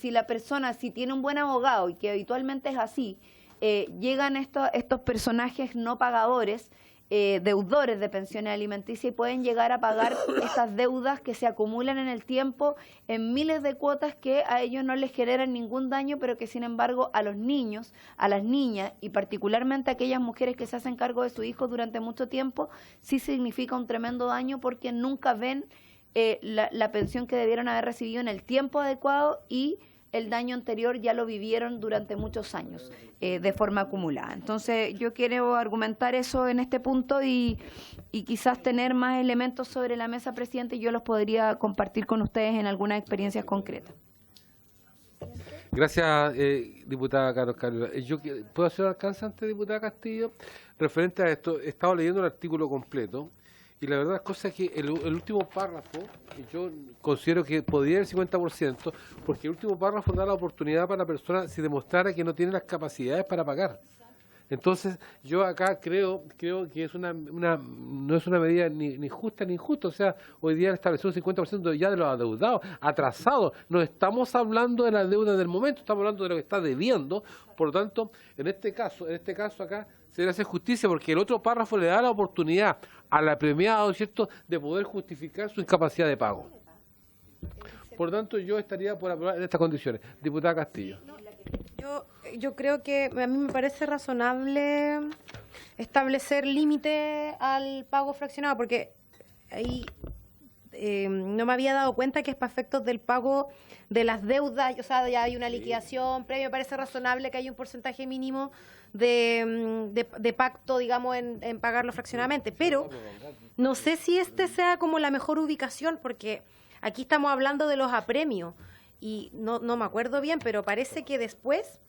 la persona, si tiene un buen abogado, y que habitualmente es así, llegan estos personajes no pagadores, deudores de pensiones alimenticias, y pueden llegar a pagar estas deudas que se acumulan en el tiempo en miles de cuotas que a ellos no les generan ningún daño, pero que sin embargo a los niños, a las niñas y particularmente a aquellas mujeres que se hacen cargo de sus hijos durante mucho tiempo, sí significa un tremendo daño, porque nunca ven la pensión que debieron haber recibido en el tiempo adecuado, y el daño anterior ya lo vivieron durante muchos años de forma acumulada. Entonces yo quiero argumentar eso en este punto y quizás tener más elementos sobre la mesa, presidente, y yo los podría compartir con ustedes en algunas experiencias concretas. Gracias, diputada Carlos Carlos. ¿Puedo hacer un alcance antes, diputada Castillo? Referente a esto, he estado leyendo el artículo completo y la verdad es que el último párrafo, yo considero que podría ir el 50%, porque el último párrafo da la oportunidad para la persona si demostrara que no tiene las capacidades para pagar. Entonces, yo acá creo que es no es una medida ni justa ni injusta. O sea, hoy día estableció un 50% ya de los adeudados, atrasados. No estamos hablando de la deuda del momento, estamos hablando de lo que está debiendo. Por lo tanto, en este caso acá se debe hacer justicia porque el otro párrafo le da la oportunidad a la premiada, ¿cierto?, de poder justificar su incapacidad de pago. Por lo tanto, yo estaría por aprobar en estas condiciones. Diputada Castillo. Yo creo que a mí me parece razonable establecer límite al pago fraccionado, porque ahí no me había dado cuenta que es para efectos del pago de las deudas, o sea, ya hay una liquidación previa, me parece razonable que haya un porcentaje mínimo de pacto, digamos, en pagarlo fraccionadamente, pero no sé si sea como la mejor ubicación, porque aquí estamos hablando de los apremios, y no me acuerdo bien, pero parece que después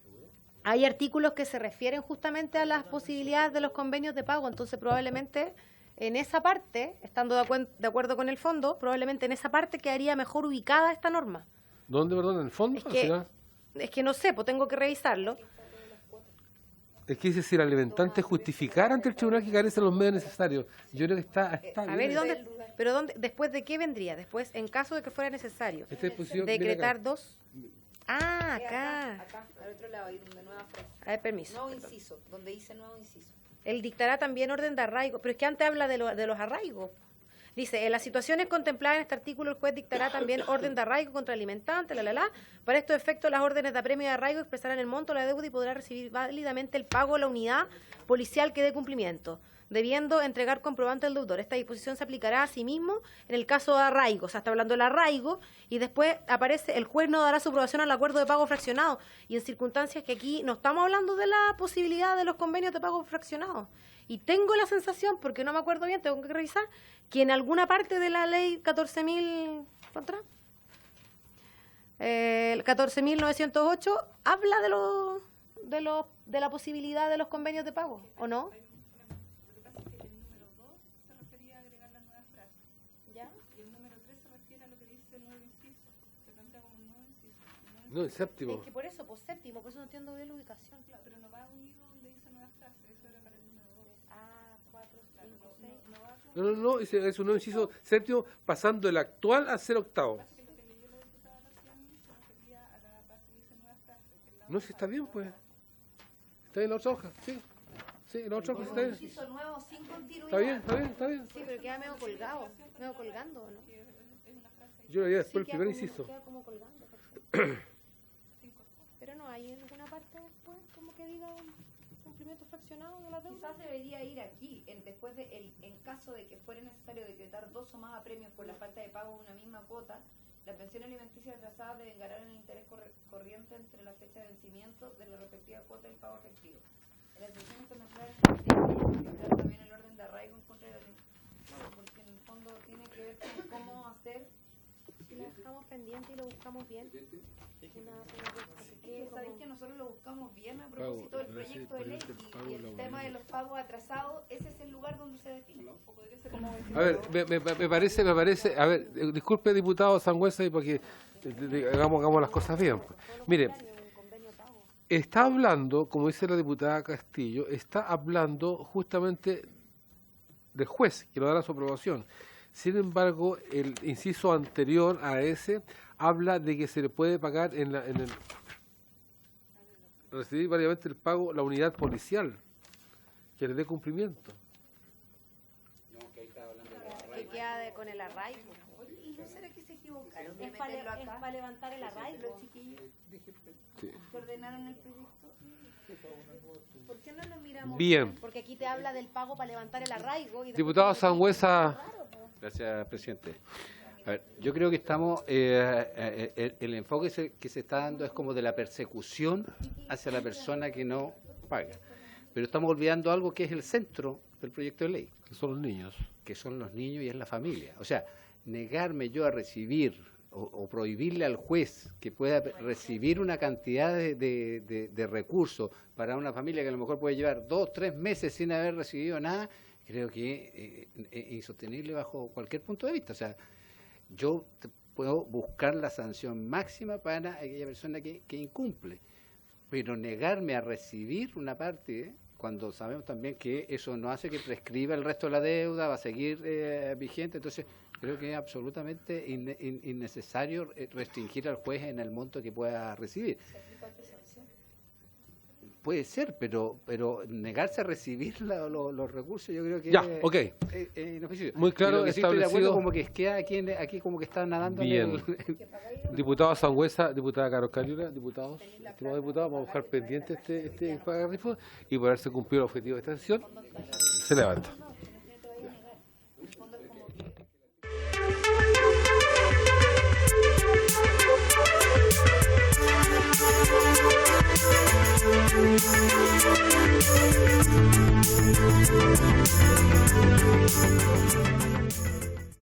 hay artículos que se refieren justamente a las posibilidades de los convenios de pago, entonces probablemente en esa parte, estando de acuerdo con el fondo, probablemente en esa parte quedaría mejor ubicada esta norma. ¿Dónde, perdón? ¿En el fondo? Es que no sé, pues tengo que revisarlo. Es que dice si el alimentante justificar ante el tribunal que carece de los medios necesarios. Yo creo que está a ver, ¿y después de qué vendría? Después, en caso de que fuera necesario, decretar dos. Ah, acá. Al otro lado, ahí donde nueva frase. A ver, permiso. Nuevo inciso, donde dice nuevo inciso. Él dictará también orden de arraigo, pero es que antes habla de los arraigos. Dice, en las situaciones contempladas en este artículo, el juez dictará también orden de arraigo contra alimentante, Para estos efectos, las órdenes de apremio de arraigo expresarán el monto de la deuda y podrá recibir válidamente el pago de la unidad policial que dé cumplimiento, debiendo entregar comprobante al deudor. Esta disposición se aplicará a sí mismo en el caso de arraigo. O sea, está hablando del arraigo y después aparece, el juez no dará su aprobación al acuerdo de pago fraccionado. Y en circunstancias que aquí no estamos hablando de la posibilidad de los convenios de pago fraccionados. Y tengo la sensación, porque no me acuerdo bien, tengo que revisar, que en alguna parte de la ley 14.000, ¿contra? 14.908 habla de la posibilidad de los convenios de pago, ¿o no? No, el séptimo. Es que por eso, séptimo, por eso no entiendo bien la ubicación. Claro, pero no va unido donde dice nueva frase, eso era para el número 2. Ah, 4, 5, 6. No, es un nuevo inciso séptimo, pasando el actual a ser octavo. No, si está bien, pues. Está en la otra hoja, sí. Sí, en la otra hoja está bien. Inciso nuevo, sin Está continuidad. bien. Sí, pero queda medio colgando, ¿no? Yo le diría después el primer inciso. Queda como colgando. Pero no hay ninguna parte después como que diga cumplimiento fraccionado de la deuda. Quizás debería ir aquí, después en caso de que fuera necesario decretar 2 o más apremios por la falta de pago de una misma cuota, la pensión alimenticia atrasada debe ganar el interés corriente entre la fecha de vencimiento de la respectiva cuota y el pago efectivo. En las decisiones contempladas en el artículo también el orden de arraigo en contra de la claro, porque en el fondo tiene que ver con cómo hacer. Si lo dejamos pendiente y lo buscamos bien. Sabéis que nosotros lo buscamos bien a propósito del proyecto de ley y el tema de los pagos atrasados, ese es el lugar donde se define. A ver, me parece, a ver, disculpe diputado Sangüesa, porque hagamos las cosas bien. Mire, está hablando, como dice la diputada Castillo, está hablando justamente del juez, que lo dará su aprobación. Sin embargo, el inciso anterior a ese habla de que se le puede pagar recibir válidamente el pago la unidad policial que le dé cumplimiento. Que queda con el arraigo. ¿Y no será que se equivocaron de Es para meterlo acá? levantar el arraigo. Los chiquillos que ordenaron el proyecto. ¿Por qué no lo miramos? Bien. Porque aquí te habla del pago para levantar el arraigo. Y Diputado Sangüesa. Gracias, presidente. A ver, yo creo que estamos, el enfoque que se está dando es como de la persecución hacia la persona que no paga. Pero estamos olvidando algo que es el centro del proyecto de ley. Que son los niños. Que son los niños y es la familia. O sea, negarme yo a recibir o prohibirle al juez que pueda recibir una cantidad de recursos para una familia que a lo mejor puede llevar 2, 3 meses sin haber recibido nada, creo que es insostenible bajo cualquier punto de vista. O sea, yo puedo buscar la sanción máxima para aquella persona que incumple, pero negarme a recibir una parte, cuando sabemos también que eso no hace que prescriba el resto de la deuda, va a seguir vigente, entonces creo que es absolutamente innecesario restringir al juez en el monto que pueda recibir. Puede ser, pero negarse a recibir los recursos, yo creo que es inoficioso. Muy claro, sí estoy de acuerdo, establecido. como que queda aquí como que está nadando Bien. en el... Diputado Sangüesa, diputada Carol Caliura, diputados, estimados diputados, vamos a dejar pendiente este párrafo y por haberse cumplido el objetivo de esta sesión, se levanta.